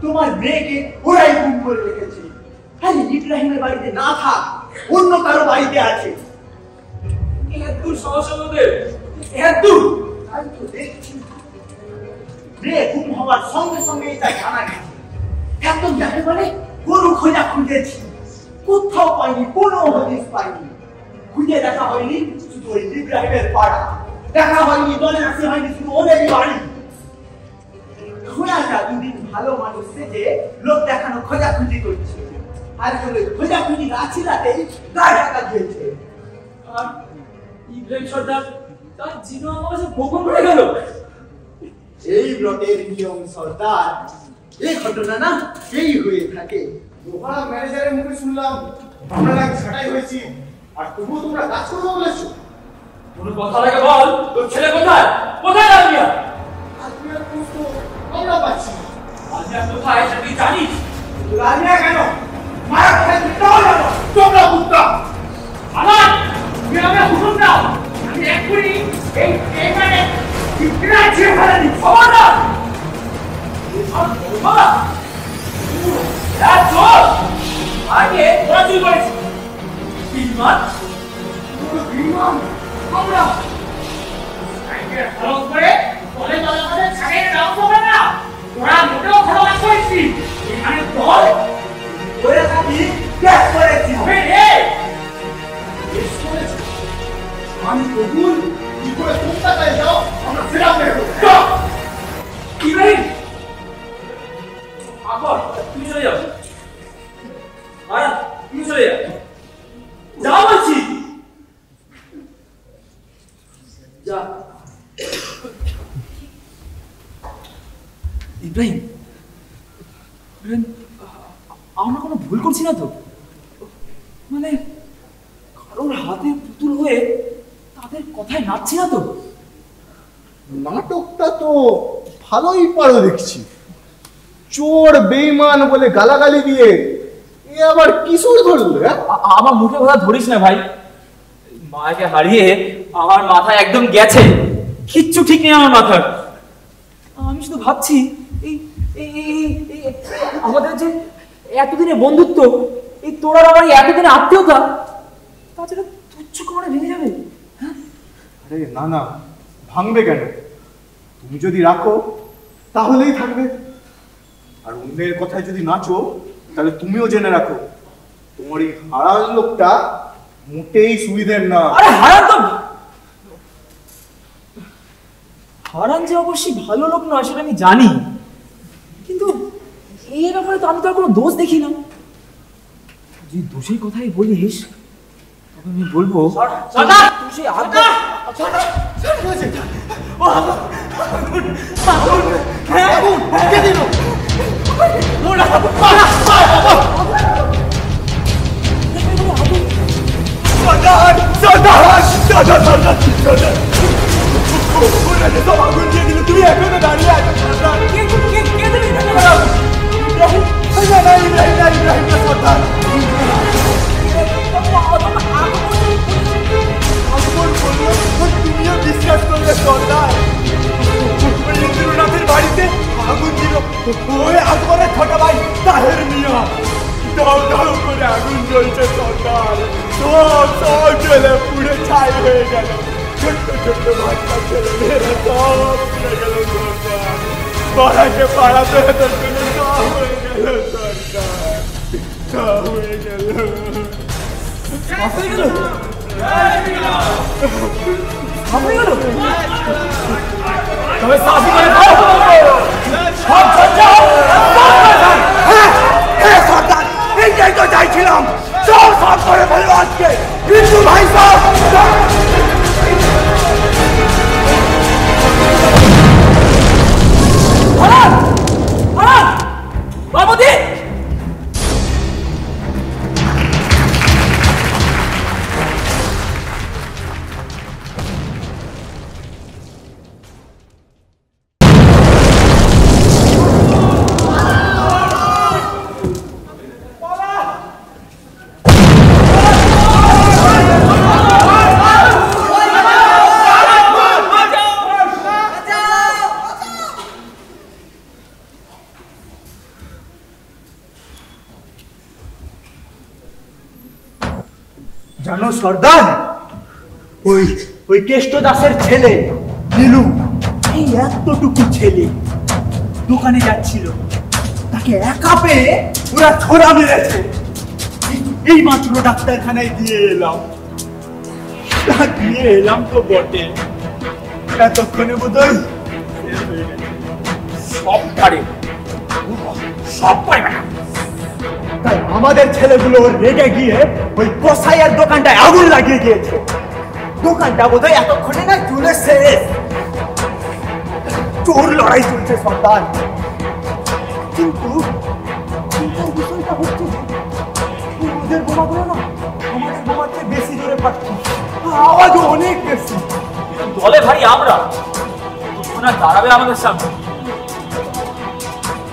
[SPEAKER 14] তোমার মেয়েকে ওরাই গুম করে রেখেছে। আরে ইব্রাহিমের বাড়িতে না থাক, অন্য কারো বাড়িতে আছে।
[SPEAKER 9] এত সমস্যা ওদের,
[SPEAKER 14] এত তাই তো দেখছি। মেয়ে গুম হওয়ার সঙ্গে সঙ্গে এটা জানা গেছে। একদম যাকে বলে গরু খোঁজা খুঁজেছি, কোথাও পাইনি, কোনো হদিস পাইনি। খুঁজে দেখা হয়নি শুধু ওই ইব্রাহিমের পাড়া, দেখা হয়নি দলে হয়নি শুধু ওদেরই বাড়ি। খোঁজা দুদিন ভালো মানুষ সেজে লোক দেখানো খোঁজাখুঁজি করছে, আর খোঁজাখুঁজি রাতেই গায়ে টাকা দিয়েছে।
[SPEAKER 9] আর ইব্রাহিম সর্দার তার জিনো আমার কাছে গোপন করে গেল।
[SPEAKER 14] এই ব্লকের নিয়ম সর্দার, এই ঘটনা না এই হয়ে থাকে।
[SPEAKER 7] দোকান ম্যানেজারের মুখে শুনলাম আমরা নাকি ছাঁটাই হয়েছি, আর তবুও তোমরা কাজ করবো বলেছো।
[SPEAKER 9] কোনো কথা লাগে বল, তোর ছেলে কোথায়? কোথায় লালমিয়া?
[SPEAKER 7] লালমিয়ার খোঁজ তো আমরা পাচ্ছি না।
[SPEAKER 9] লালমিয়া কোথায় সেটা তুই জানিস?
[SPEAKER 14] লালমিয়া কেন মারা খেয়ে তোমরা বুঝতা
[SPEAKER 3] আমার গ্রামে হুকুম দাও, আমি এক্ষুনি এই মানে ছিঁড়ে ফেলে দিই। খবরদার!
[SPEAKER 9] আগে ওরা চুরি করেছে। বিমান
[SPEAKER 3] আমরা
[SPEAKER 9] তো, মানে কারোর হাতে পুতুল হয়ে তাদের কথায় নাচছি না তো?
[SPEAKER 7] নাটকটা তো ভালোই পারো দেখছি। চোর বেঈমান বলে গালাগালি দিয়ে এ আবার কিশোর ধরলো।
[SPEAKER 9] আমার মুখে কথা ধরিস না ভাই, মাকে হারিয়ে আমার মাথা একদম গেছে, কিচ্ছু ঠিক নেই আমার মাথার। আমি শুধু ভাবছি এই আমাদের যে এতদিনের বন্ধুত্ব, এই তোরা আমার এতদিনের আত্মীয়তা, তাছাড়া তুচ্ছ করে ভেঙে যাবে।
[SPEAKER 7] আরে না না, ভাঙবে কেন? তুমি যদি রাখো তাহলেই থাকবে। আর অন্যের কথায় যদি নাচো তাহলে তুমিও জেনে রাখো, তোমার এই হারান লোকটা মোটেই সুবিধের না।
[SPEAKER 9] আরে হারান তো, হারান যে অবশ্যই ভালো লোক নয় সেটা আমি জানি, কিন্তু এই ব্যাপারে তো আমি তো আর কোনো দোষ দেখি না। যদি দোষের কথাই বলিস তবে আমি বলবো
[SPEAKER 2] তুমি এখনো দাঁড়িয়ে আছো? তুমিও বিশ্বাস করলে সর্দার? ইন্দ্রনাথের বাড়িতে আগুন দিল ওই আকবরের ছোট ভাই তাহের মিয়া। দাও দাও করে আগুন জ্বলছে সর্দার, সব জ্বলে পুড়ে ছাই হয়ে গেল। ছোট্ট ছোট্ট বাচ্চা ছেলেমেয়েরা সব পুড়ে গেল সর্দার। পাড়াকে পাড়াতে হতো সব হয়ে গেল সর্দার, সব হয়ে গেল।
[SPEAKER 3] তবে সাহসী করে সব সর্দার, এইটাই তো চাইছিলাম, সব সব করে ফেলবো আজকে। কিন্তু ভাই সব
[SPEAKER 9] বাবুদি
[SPEAKER 14] জানো সর্দার, ওই কেষ্ট দাসের ছেলে নীলু, এই এতটুকু ছেলে দোকানে যাচ্ছিল, তাকে একা পেয়ে ওরা ছোড়া মেরেছে। এই মাত্র ডাক্তারখানায় দিয়ে এলাম তো বটে, এতক্ষণে বোধহয়
[SPEAKER 3] সব পারে, সব পারে।
[SPEAKER 14] তাই আমাদের ছেলেগুলো রেগে গিয়ে ওই কসাইয়ের দোকানটায় আগুন লাগিয়ে দিয়েছে। দোকানটা বোধহয় এতক্ষণে না চলে শেষ। চোর লড়াই চলছে সর্দার, কিন্তু বিষয়টা হচ্ছে যে ওদের বোমাগুলো না আমাদের বোমার চেয়ে বেশি জোরে ফাটছে, আওয়াজও অনেক বেশি।
[SPEAKER 9] দলে ভাই আমরা, ওনার দাঁড়াবে আমাদের সামনে।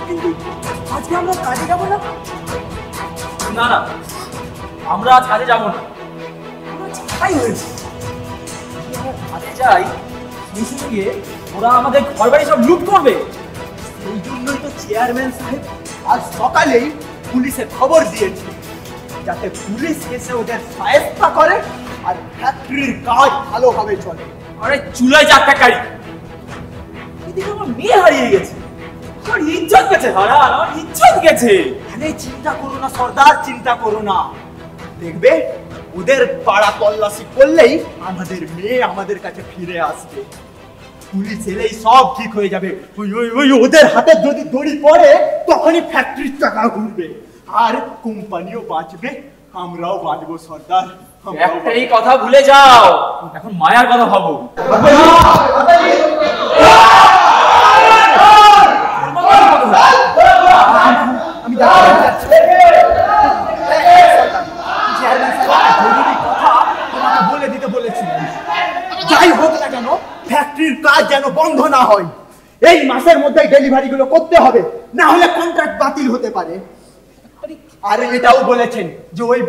[SPEAKER 14] কিন্তু আজকে আমরা কাজে যাবো না?
[SPEAKER 9] না না, আমরা আজ কাজে যাবো না।
[SPEAKER 14] ছাই হয়েছে,
[SPEAKER 9] কাজে যাই মিশে গিয়ে ওরা আমাদের ঘর বাড়ি সব লুট করবে।
[SPEAKER 14] এই জন্যই তো চেয়ারম্যান সাহেব আজ সকালেই পুলিশে খবর দিয়েছে, যাতে পুলিশ এসে ওদের সাহায্য করে আর ফ্যাক্টরির কাজ ভালোভাবে চলে।
[SPEAKER 9] আরে চুলায় চাকাকারি, এদিকে আমার মেয়ে হারিয়ে গেছে, আমার ইজ্জত গেছে। হারান, আমার ইজ্জত গেছে।
[SPEAKER 14] আরে চিন্তা করো না সর্দার, চিন্তা করো না, দেখবে ওদের পাড়া তল্লাশি করলেই আমাদের মেয়ে আমাদের কাছে ফিরে আসবে। পুলিশ এলেই সব ঠিক হয়ে যাবে। ওই ওদের হাতে যদি দড়ি পড়ে তখনই ফ্যাক্টরির টাকা ঘুরবে আর কোম্পানিও বাঁচবে, আমরাও বাঁচবো সর্দার।
[SPEAKER 9] একটাই কথা ভুলে যাও, এখন মায়ার কথা ভাবো।
[SPEAKER 14] আমি ফ্যাক্টরির কাজ যেন বন্ধ না হয়। এই মাসের মধ্যেই ডেলিভারিগুলো করতে হবে, না হলে কন্ট্রাক্ট বাতিল হতে পারে। আর এটাও বলেছেন যে ওই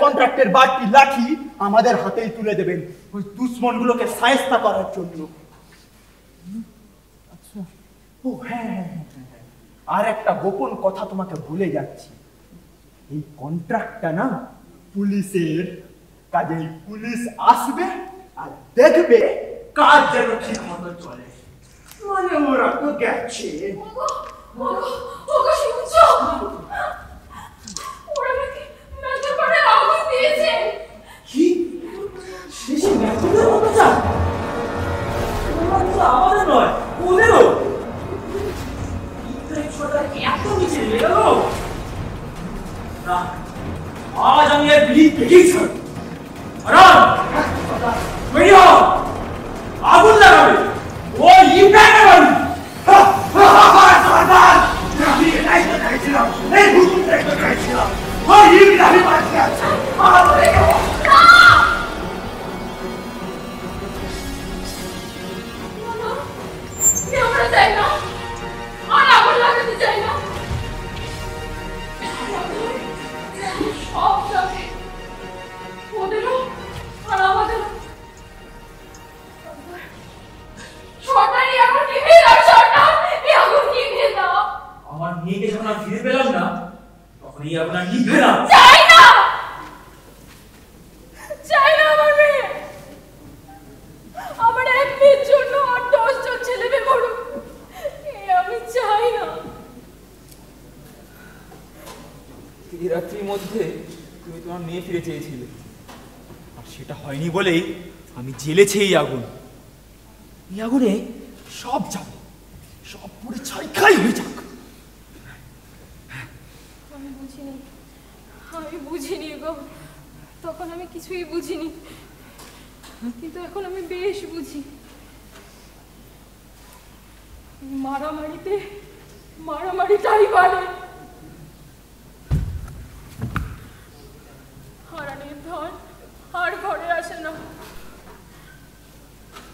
[SPEAKER 14] কন্ট্রাক্টের বাড়তি লাঠি আমাদের হাতেই তুলে দেবেন ওই দুশ্মনগুলোকে সায়স্তা করার জন্য। আচ্ছা, ও হ্যাঁ, আর একটা গোপন কথা তোমাকে ভুলে যাচ্ছি। এই কন্ট্রাক্টটা না পুলিশের, কাজেই পুলিশ আসবে আর দেখবে কাজ যেন ঠিক মতো চলে। মানে ওরা তো গেছে।
[SPEAKER 3] কি শেষে ম্যাথুদের মতো যা আমাদের নয় ওদেরও এত নিচে নেমে গেল না। আজ আমি এর বিহিত দেখেছি। আগুন লাগাবে ও ইব্রাহিমের বাড়ি। আমার মেয়েকে যখন আর ফিরে পেলাম না তখন এই আপনার নিভবে না।
[SPEAKER 13] চাই না, চাই না আমার মেয়ে। আমার এক মেয়ের জন্য আর 10 জন ছেলে মেয়ে মরুক, আমি চাই না।
[SPEAKER 9] এই রাত্রির মধ্যে তুমি তোমার মেয়ে ফিরে চেয়েছিলে, আর সেটা হয়নি বলেই আমি জ্বেলেছি এই আগুন। এই আগুনে সব যাবে, সব পুড়ে ছাইখাই হয়ে যাক।
[SPEAKER 13] আমি বুঝিনি গো, তখন আমি কিছুই বুঝিনি, কিন্তু এখন আমি বেশ বুঝি। মারামারিটাই বাড়ে। হারানোর ধন আর ঘরে আসে না,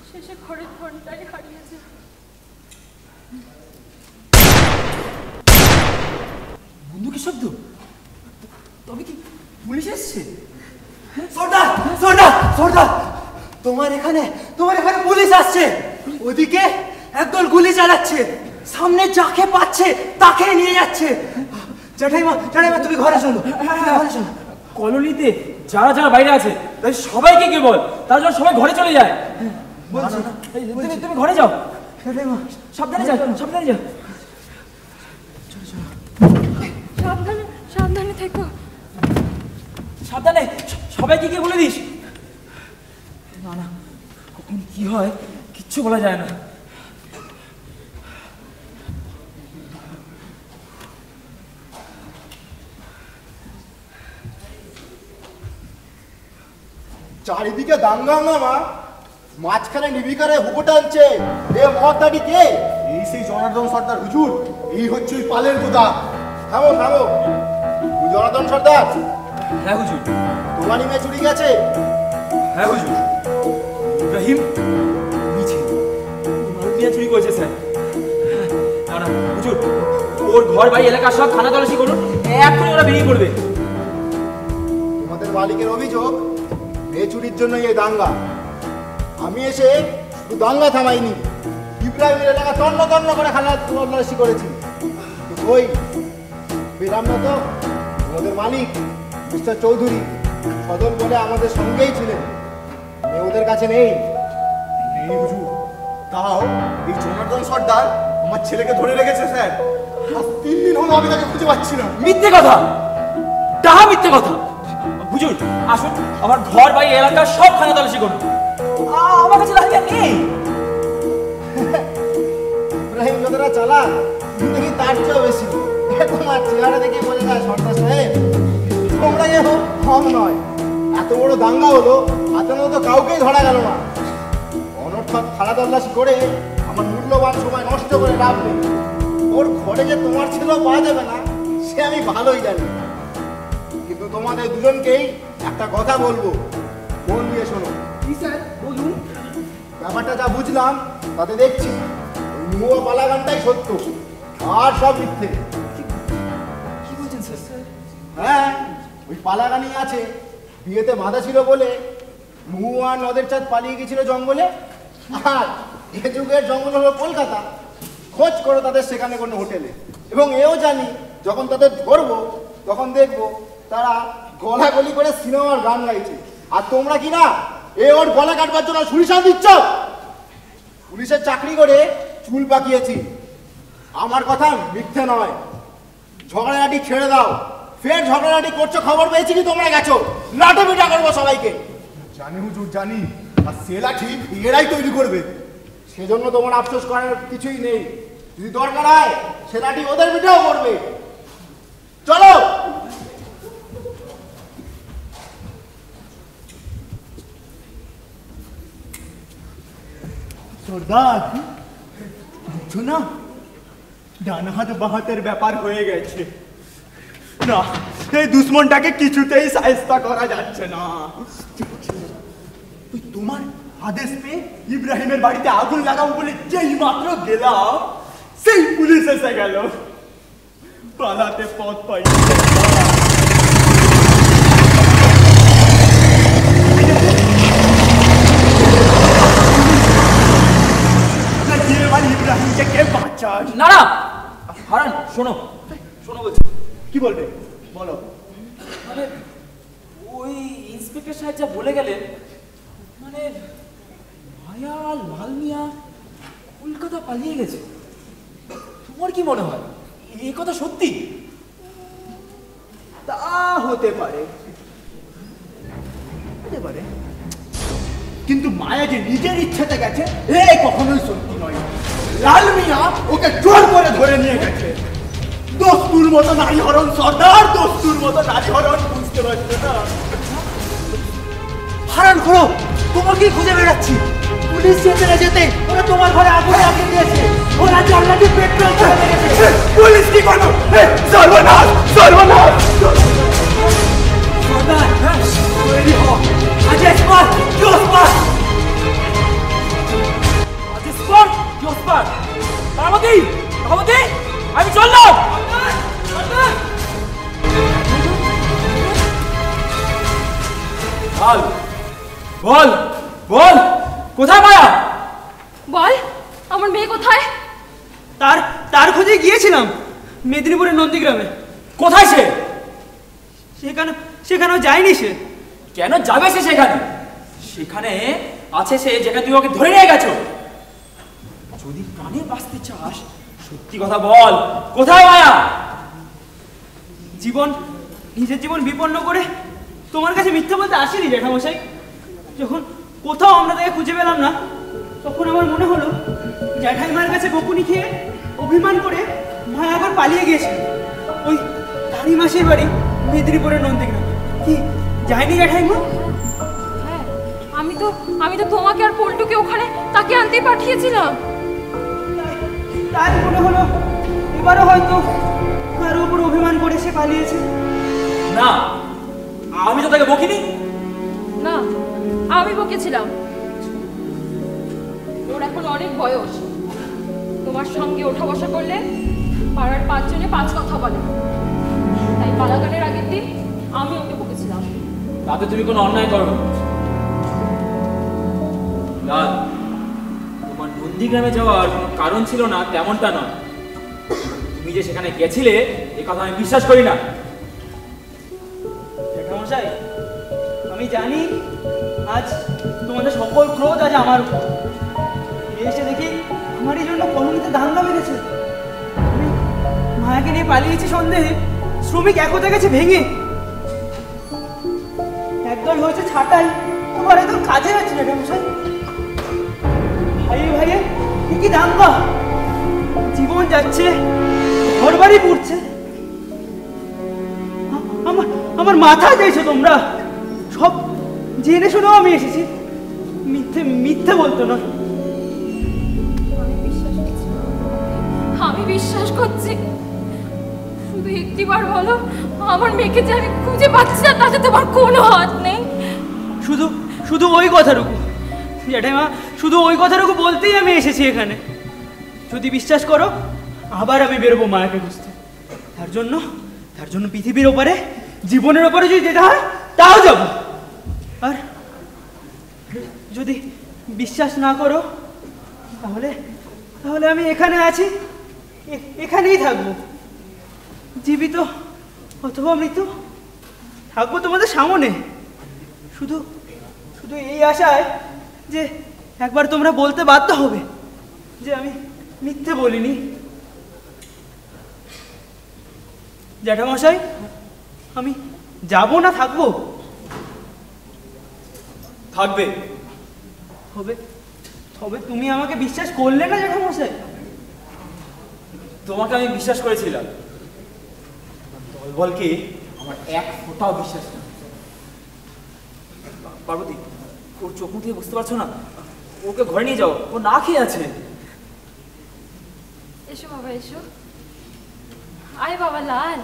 [SPEAKER 13] শেষে ঘরের ধনটাই হারিয়ে যায়।
[SPEAKER 9] বন্দুকের শব্দ, তবে কি পুলিশ এসছে?
[SPEAKER 14] সর্দার সর্দার সর্দার, তোমার এখানে পুলিশ আসছে। ওদিকে একদল গুলি চালাচ্ছে, সামনে যাকে পাচ্ছে তাকে নিয়ে যাচ্ছে। জ্যাঠাইমা তুমি ঘরে চলো, ঘরে চলো।
[SPEAKER 9] কলোনিতে যারা যারা বাইরে আছে তাই সবাইকে কে বল, তার জন্য সবাই ঘরে চলে যায়। তুমি ঘরে যাও, সাবধানে যাও, সাবধানে যাও।
[SPEAKER 13] সাবধানে থেকো।
[SPEAKER 9] সাবধানে, সবাইকে গিয়ে বলে দিস। না না, কখন কি হয় কিচ্ছু বলা যায় না।
[SPEAKER 7] চারিদিকে দাঙ্গা হাঙ্গামা, মাঝখানে নিবিকারে হুকো টানছে। এ মহাত্মাটি কে? এই সেই জনার্দন সর্দার হুজুর। এই হচ্ছে ওই পালের গোদা। থামো থামো, জনার্দন সর্দার।
[SPEAKER 9] হ্যাঁ হুজুর।
[SPEAKER 7] তোমারই মেয়ে চুরি গেছে?
[SPEAKER 9] হ্যাঁ হুজুর, ইব্রাহিম মিছে মেয়ে চুরি করেছে স্যার। না না হুজুর, ওর ঘর বাড়ি এলাকা সব খানা তল্লাশি করুন, এখনই ওরা বেরিয়ে পড়বে।
[SPEAKER 7] তোমাদের মালিকের অভিযোগ মেয়ে চুরির জন্য এই দাঙ্গা। আমি এসে শুধু দাঙ্গা থামাইনি, ইব্রাহিমের এলাকা তন্ন তন্ন করে খানা তল্লাশি করেছি। ওই পেলাম না তো। তোমাদের মালিক মিস্টার চৌধুরী সদর বলে আমাদের সঙ্গেই ছিলেন, ওদের কাছে নেই। হুজুর, তাও এই জনার্দন সর্দার আমার ছেলেকে ধরে রেখেছে স্যার। আজ 3 দিন হলো আমি তাকে খুঁজে পাচ্ছি না।
[SPEAKER 9] মিথ্যে কথা, তাহা মিথ্যে কথা। হুজুর আসুন, আমার ঘর বাড়ি এলাকা সব খানা তল্লাশি করুন। আমার কাছে লাঠি নেই।
[SPEAKER 7] ইব্রাহিম যতটা চালাক, দেখি তার চেয়েও বেশি। তোমার চেহারা দেখে বলে যায় সর্দার সাহেব তোমরা কেউ কম নয়। এত বড় দাঙ্গা হলো, হাতের মতো কাউকেই ধরা গেল না। অনর্থক খানা তল্লাশি করে আমার মূল্যবান সময় নষ্ট করে লাভ নেই। ওর ঘরে যে তোমার ছেলেও পাওয়া যাবে না সে আমি ভালোই জানি। কিন্তু তোমাদের দুজনকেই একটা কথা বলবো, মন দিয়ে শোনো।
[SPEAKER 14] স্যার বলুন।
[SPEAKER 7] ব্যাপারটা যা বুঝলাম তাতে দেখছি ওই মুয়া পালা গানটাই সত্য, আর সব মিথ্যে।
[SPEAKER 9] কি বলছেন স্যার?
[SPEAKER 7] হ্যাঁ, ওই পালা গানই আছে। বিয়েতে বাধা ছিল বলে মুয়া নদের চাঁদ পালিয়ে গেছিল জঙ্গলে, আর এ যুগের জঙ্গল হলো কলকাতা। খোঁজ করো তাদের সেখানে কোনো হোটেলে, এবং এও জানি যখন তাদের ধরবো তখন দেখবো তারা গলাগলি করে সিনেমার গান গাইছে, আর তোমরা কি না এ ওর গলা কাটবার জন্য সুরিশান দিচ্ছ। পুলিশের চাকরি করে চুল পাকিয়েছি, আমার কথা মিথ্যে নয়। ঝগড়াঝাটি ছেড়ে দাও, ফের ঝগড়াঝাটি করছো খবর পেয়েছি কি তোমরা গেছো, লাঠি পিটা করবো সবাইকে। জানি হুজুর জানি, আর সে লাঠি এরাই তৈরি করবে, সেজন্য তোমার আফসোস করার কিছুই নেই। যদি দরকার হয় সে লাঠি ওদের পিঠেও করবে। চলো।
[SPEAKER 6] সর্দার, বুঝছো না, ডান হাত বাহাতের ব্যাপার হয়ে গেছে না, এই দুশ্মনটাকে কিছুতেই সাহায্য করা যাচ্ছে না। তোমার আদেশ পেয়ে ইব্রাহিমের বাড়িতে আগুন লাগাবো বলে যেই মাত্র গেলাম, সেই পুলিশ এসে গেল, পালাতে পথ পাই। ইব্রাহিমকে কে বাঁচাস?
[SPEAKER 9] না না হারান, শোনো শোনো বলছি।
[SPEAKER 6] কি বলবে বলো।
[SPEAKER 9] মানে ওই ইন্সপেক্টর সাহেব যা বলে গেলেন, মানে মায়া লাল মিয়া কলকাতা পালিয়ে গেছে। তোমার কি মনে হয় এই কথা সত্যি?
[SPEAKER 6] তা হতে পারে, হতে পারে, কিন্তু মায়া যে নিজের ইচ্ছাতে গেছে এ কখনোই সত্যি নয়। লাল মিয়া ওকে জোর করে ধরে নিয়ে গেছে। দস্তুর মতো নারী হরণ সর্দার, দস্তুর মতো নারী হরণ, বুঝতে পারছো না?
[SPEAKER 8] হারান করো, তোমাকেই খুঁজে বেড়াচ্ছি। পুলিশ যেতে না যেতে ওরা তোমার ঘরে আগুন লাগিয়ে দিয়েছে, ওরা জানলাটি পেট্রোল ঢেলে মেরেছে।
[SPEAKER 6] পুলিশ কি করো? সর্বনাশ, সর্বনাশ।
[SPEAKER 8] সর্দার তৈরি হও, আজ স্পট কি স্পট,
[SPEAKER 9] আজ স্পট কি স্পট। তারামতি তারামতি, আমি চললাম। বল বল বল, কোথায় মায়া?
[SPEAKER 13] বল, আমার মেয়ে কোথায়?
[SPEAKER 10] তার তার খোঁজে গিয়েছিলাম মেদিনীপুরের নন্দীগ্রামে।
[SPEAKER 9] কোথায় সে?
[SPEAKER 10] সেখানেও যায়নি সে।
[SPEAKER 9] কেন যাবে সে সেখানে? সেখানে আছে সে যেখানে তুমি ওকে ধরে নিয়ে গেছো। যদি প্রাণে বাঁচতে চাস সত্যি কথা বল, কোথায় মায়া?
[SPEAKER 10] নিজের জীবন বিপন্ন করে তোমার কাছে মিথ্যা বলতে আসেনি জ্যাঠামশাই। যখন কোথাও আমরা তাকে খুঁজে পেলাম না, তখন আমার মনে হলো জ্যাঠাইমার কাছে বকুনি খেয়ে অভিমান করে মায়া আবার পালিয়ে গিয়েছিল ওই তারই মাসির বাড়ি মেদিনীপুরের নন্দীগ্রামে। কি যায়নি জ্যাঠাইমা?
[SPEAKER 13] হ্যাঁ, আমি তো তোমাকে আর পল্টুকে ওখানে তাকে আনতে পাঠিয়েছিলাম।
[SPEAKER 10] তাই মনে হলো এবারও হয়তো কারো উপর অভিমান করে সে পালিয়েছে।
[SPEAKER 9] না, আমি তো তাকে বকিনি।
[SPEAKER 13] না, আমি বকেছিলাম। ওর এখন অনেক বয়স, তোমার সঙ্গে ওঠা বসা করলে পাড়ার 5 জনে 5 কথা বলে, তাই পালাগানের আগের দিন আমি ওকে বকেছিলাম।
[SPEAKER 9] তাতে তুমি কোনো অন্যায় করো লাল। তোমার নন্দীগ্রামে যাওয়ার কোনো কারণ ছিল না তেমনটা নয়। তুমি যে সেখানে গেছিলে এ কথা আমি বিশ্বাস করি না।
[SPEAKER 10] জ্যাঠামশাই, আমি জানি আজ তোমাদের সকল ক্রোধ আজ আমার উপর। এসে দেখি আমারই জন্য কলোনিতে দাঙ্গা বেঁধেছে। আমি মায়াকে নিয়ে পালিয়েছি সন্দেহে শ্রমিক একতা গেছে ভেঙে, একদল হয়েছে ছাটাই, তোমার একদল কাজে যাচ্ছে জ্যাঠামশাই। ভাইয়ে ভাইয়ে কি দাঙ্গা, জীবন যাচ্ছে, ঘর বাড়ি পুড়ছে। আমার মাথা চাইছো তোমরা, সব জেনে শুনেও আমি এসেছি। মিথ্যে বলতো না।
[SPEAKER 13] আমি বিশ্বাস করছি, শুধু একটিবার বলো আমার মেয়েকে যে আমি খুঁজে পাচ্ছি না তাতে তোমার কোনো হাত নেই।
[SPEAKER 10] শুধু ওই কথাটুকু জ্যাঠাইমা, শুধু ওই কথাটুকু বলতেই আমি এসেছি এখানে। যদি বিশ্বাস করো আবার আমি বেরোবো মায়াকে খুঁজতে। তার জন্য পৃথিবীর ওপারে, জীবনের ওপারে যদি যেতে হয় তাও যাব। আর যদি বিশ্বাস না করো তাহলে আমি এখানে আছি, এখানেই থাকবো। জীবিত অথবা মৃত থাকবো তোমাদের সামনে, শুধু এই আশায় যে একবার তোমরা বলতে বাধ্য হবে যে আমি মিথ্যে বলিনি। জ্যাঠামশাই, আমি যাব না থাকবো?
[SPEAKER 9] থাকবে।
[SPEAKER 10] তবে তুমি আমাকে বিশ্বাস করলে না জ্যাঠামশাই?
[SPEAKER 9] তোমাকে আমি বিশ্বাস করেছিলাম, দলবলকে আমার এক ফোঁটাও বিশ্বাস নেই। পার্বতী, ওর চোখ মুখ দিয়ে বুঝতে পারছো না? ওকে ঘরে নিয়ে যাও, ও না খেয়ে আছে।
[SPEAKER 13] এসো বাবা, এসো। আয় বাবা লাল।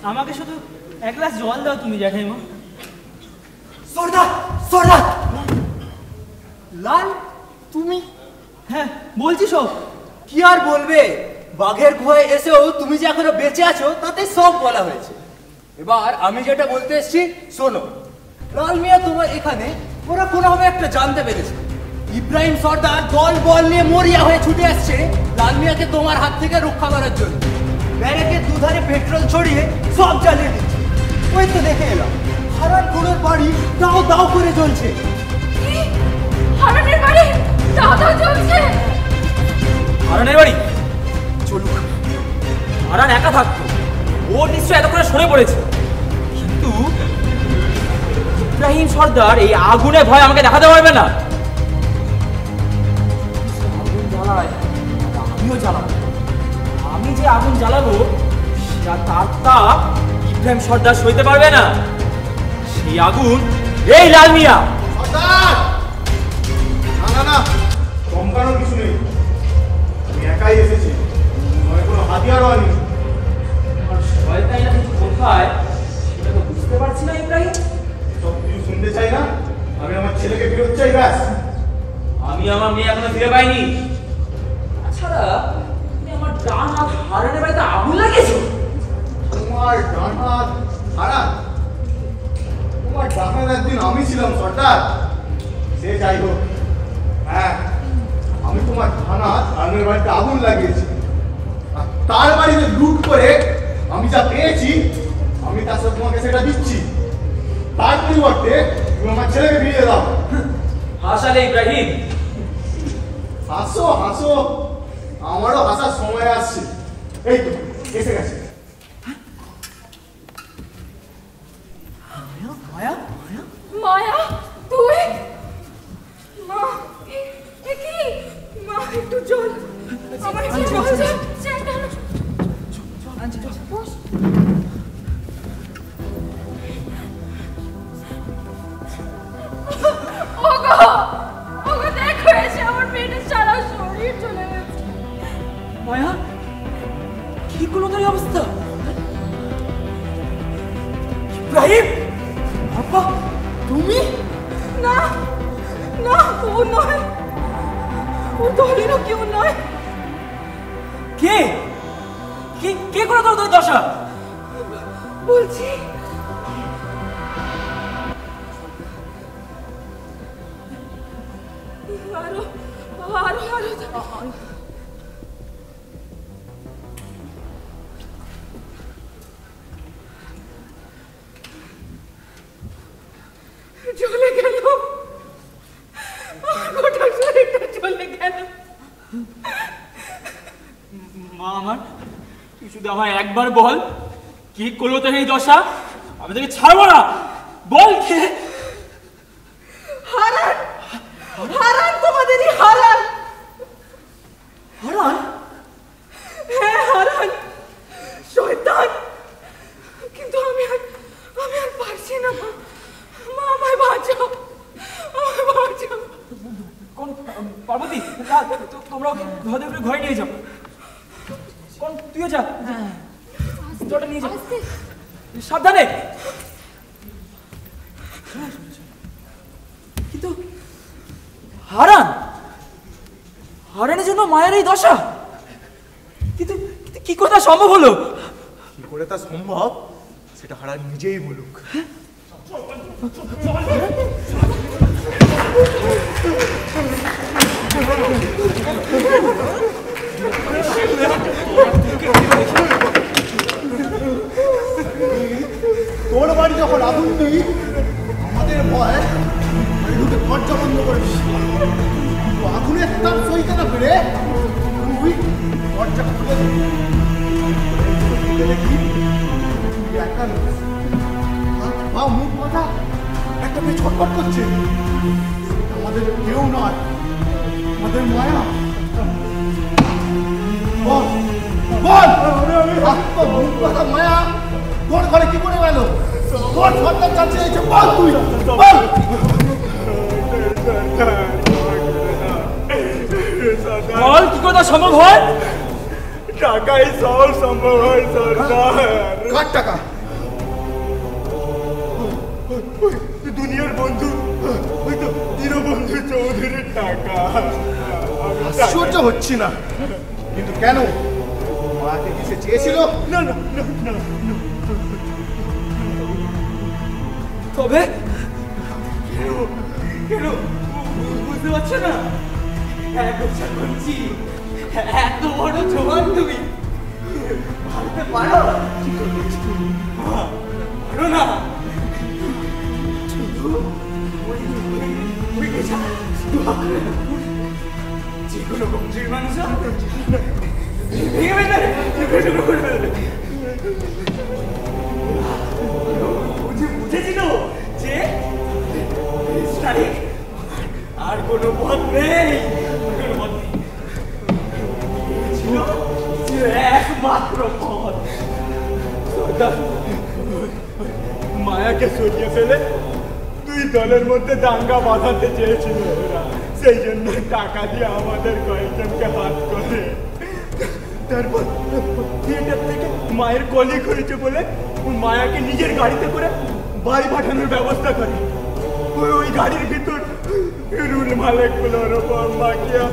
[SPEAKER 10] আমাকে শুধু এক গ্লাস জল দাও তুমি জ্যাঠাইমা।
[SPEAKER 6] সর্দার লাল, তুমি?
[SPEAKER 10] হ্যাঁ বলছি সব।
[SPEAKER 6] কি আর বলবে, বাঘের গুহায় এসেও তুমি যে এখনো বেঁচে আছো তাতে সব বলা হয়েছে। এবার আমি যেটা বলতে এসেছি শোনো। লাল মিয়া তোমার এখানে ওরা কোনোভাবে একটা জানতে পেরেছে ইব্রাহিম সর্দার দল বল নিয়ে মরিয়া হয়ে ছুটে আসছে লাল মিয়াকে তোমার হাত থেকে রক্ষা করার জন্য। ব্যারেকের দুধারে পেট্রোল ছড়িয়ে সব জ্বালিয়ে দিচ্ছে। ওই তো দেখে এলাম হারান খুনের বাড়ি দাও দাও করে জ্বলছে।
[SPEAKER 13] হারানের বাড়ি দাও দাও জ্বলছে?
[SPEAKER 9] হারানের বাড়ি চলুক, হারান একা থাকতো, ও নিশ্চয় এতক্ষণে সরে পড়েছে। কিন্তু ইব্রাহিম সর্দার এই আগুনে ভয় আমাকে দেখাতে পারবে না। আগুন জ্বালায়, আমিও জ্বালাবো। আমি যে আগুন জ্বালাবো তার তাপ ইব্রাহিম সর্দার সইতে পারবে না। সেই আগুন এই লাল মিয়া।
[SPEAKER 7] না চমকানোর কিছু নেই, আমি একাই এসেছি, কোনো হাতিয়ারও আনি।
[SPEAKER 9] শয়তানিটা কিছু কোথায় সেটা তো বুঝতে পারছি না ইব্রাহিম।
[SPEAKER 7] সব কিছু শুনতে চাই না, আমি আমার ছেলেকে ফেরত চাই ব্যাস।
[SPEAKER 9] আমি আমার মেয়ে এখনো ফিরে পাইনি। তাছাড়া তুমি আমার ডান হাত হারানের বাড়িতে আগুন লাগিয়েছো।
[SPEAKER 7] তোমার ডান হাত হারান? তোমার ডান হাত একদিন আমি ছিলাম সর্দার। সে যাই হোক, হ্যাঁ আমি তোমার ডান হাত হারানের বাড়িতে আগুন লাগিয়েছি। আর তার বাড়িতে লুট করে আমি যা পেয়েছি আমি তার সাথে তোমাকে সেটা দিচ্ছি। তার পরিবর্তে তুমি আমার ছেলেকে ফিরিয়ে দাও।
[SPEAKER 9] হাসালে ইব্রাহিম।
[SPEAKER 7] হাসো হাসো, আমারও হাসার সময় আসছে। এই তো এসে গেছে।
[SPEAKER 13] মায়া, তুই? মা, এ কি? মা, একটু জল, আমার একটু জল দাও। বস। ওগো দেখো, এসে আমার পেটের সারা শরীর চলে গেছে।
[SPEAKER 9] মায়া, কি করলো তোর এই অবস্থা? ইব্রাহিম,
[SPEAKER 11] বাবা তুমি? না না, ও নয়, ও দলেরও কেউ নয়।
[SPEAKER 9] কে কে কে করে তোর দশা?
[SPEAKER 11] বলছি আরো আরো আরো চলে গেল, গোটা শরীরটা চলে গেল।
[SPEAKER 10] মা আমার, তুই শুধু আমায় একবার বল, কি করলো তোর এই দশা? আমি তোকে ছাড়বো না, বল কে?
[SPEAKER 11] হারান, হারান, তোমাদেরই হারান।
[SPEAKER 10] হারান?
[SPEAKER 11] হ্যাঁ হারান, শয়তান। কিন্তু আমি আর পারছি না। মা, আমায় বাঁচাও, আমায় বাঁচাও।
[SPEAKER 9] কোন পার্বতী, তোমরা ওকে ধরে ধরে ঘরে নিয়ে যাও। কোন তুইও যা, জলটা নিয়ে যা, সাবধানে। কিন্তু হারানের জন্য মায়ের এই দশা, কিন্তু কি করে তা সম্ভব হলো?
[SPEAKER 7] কি করে তা সম্ভব সেটা হারান নিজেই বলুক। তোর বাড়ি যখন আগুন নেই, আমাদের ভয় ঢুকে দরজা বন্ধ করে দিচ্ছি। আগুনের তাপ সইতে না পেরে তুই দরজা খুলে দেখি একা বা মুখ মাথা একটা মেয়ে ছটফট করছে। আমাদের কেউ নয়, আমাদের মায়া। বল বল, মুখ মাথা মায়া তোর ঘরে কি করে গেল? তোর সন্তান চাচ্ছে এসে বল, তুই বল।
[SPEAKER 9] বল কি করে তা সম্ভব হয়?
[SPEAKER 2] টাকাই সব সম্ভব হয় সরকার।
[SPEAKER 7] কার টাকা?
[SPEAKER 2] দুনিয়ার বন্ধু, ওই তো দীনবন্ধু চৌধুরীর টাকা।
[SPEAKER 7] আশ্চর্য হচ্ছি না, কিন্তু কেন? মাকে কি সে চেয়েছিল?
[SPEAKER 2] না না না না,
[SPEAKER 9] তবে কেন বুঝতে পারছো না? এত বড় জোয়ান তুমি ভাবতে পারো না? যে কোনো বংশের মানুষ বুঝেছিল যে আর কোনো পথ নেই, ছিল একমাত্র পথ।
[SPEAKER 2] মায়াকে সরিয়ে ফেলে দুই দলের মধ্যে দাঙ্গা বাঁধাতে চেয়েছিল ওরা, সেই জন্য টাকা দিয়ে আমাদের কয়েকজনকে হাত করে। তারপর থিয়েটার থেকে মায়ের কলিগ হয়েছে বলে মায়াকে নিজের গাড়িতে করে বাড়ি পাঠানোর ব্যবস্থা করে। ওই গাড়ির ভিতর রুল মালিক গুলোর ওপর মাকিয়া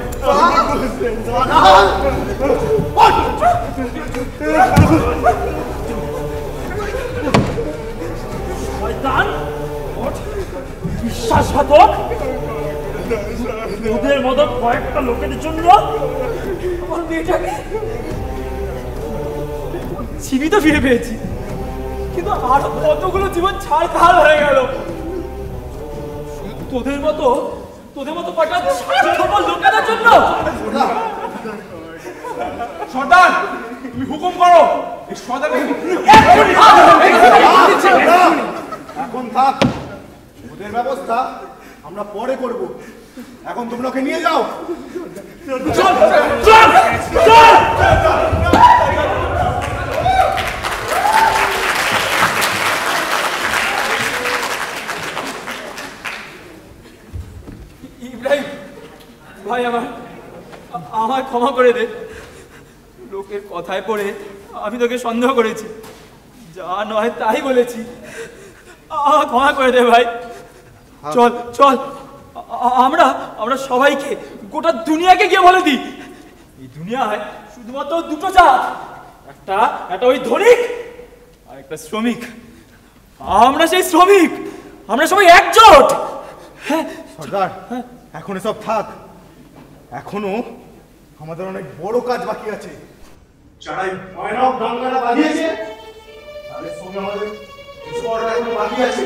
[SPEAKER 3] বিশ্বাসঘাতক, ওদের মতো কয়েকটা লোকের জন্য আমার মেয়েটাকে
[SPEAKER 9] জীবিত ফিরে পেয়েছি, কিন্তু আরো কতগুলো জীবন ছাড়খাড় হয়ে গেল। তোদের মতো কটা স্বার্থপর লোকেদের জন্য।
[SPEAKER 2] সর্দার, তুমি হুকুম করো।
[SPEAKER 7] এখন থাক, ওদের ব্যবস্থা আমরা পরে করব। এখন তোমরা ওকে নিয়ে যাও।
[SPEAKER 9] ইব্রাহিম ভাই, আমার ক্ষমা করে দে। লোকের কথায় পড়ে আমি তোকে সন্দেহ করেছি, যা নয় তাই বলেছি। ক্ষমা করে দে ভাই। চল চল, আমরা সবাইকে, গোটা দুনিয়াকে গিয়ে বলে দিই, এই দুনিয়ায় শুধুমাত্র দুটো জাত, একটা ওই ধনিক আর একটা শ্রমিক। আমরা সেই শ্রমিক, আমরা সবাই একজোট।
[SPEAKER 7] হ্যাঁ সর্দার, এখন এসব থাক। এখনো আমাদের অনেক বড় কাজ বাকি আছে। যারা এই ভয়ানক দাঙ্গাটা বাঁধিয়েছে তাদের সঙ্গে আমাদের বাকি আছে।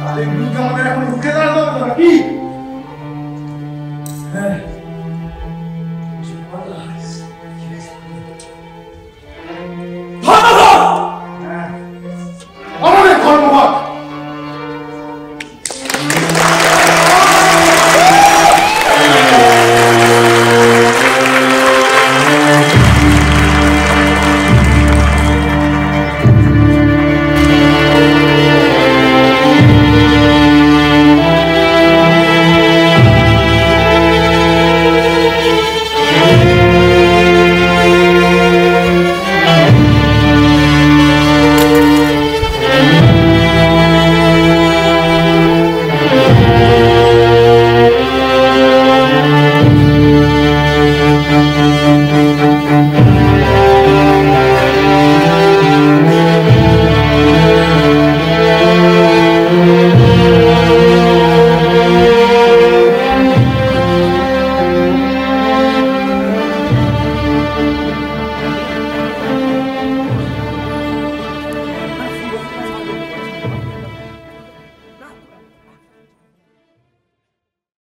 [SPEAKER 7] তাদের বিরুদ্ধে আমাদের এখন রুখে দাঁড়াতে হবে নাকি?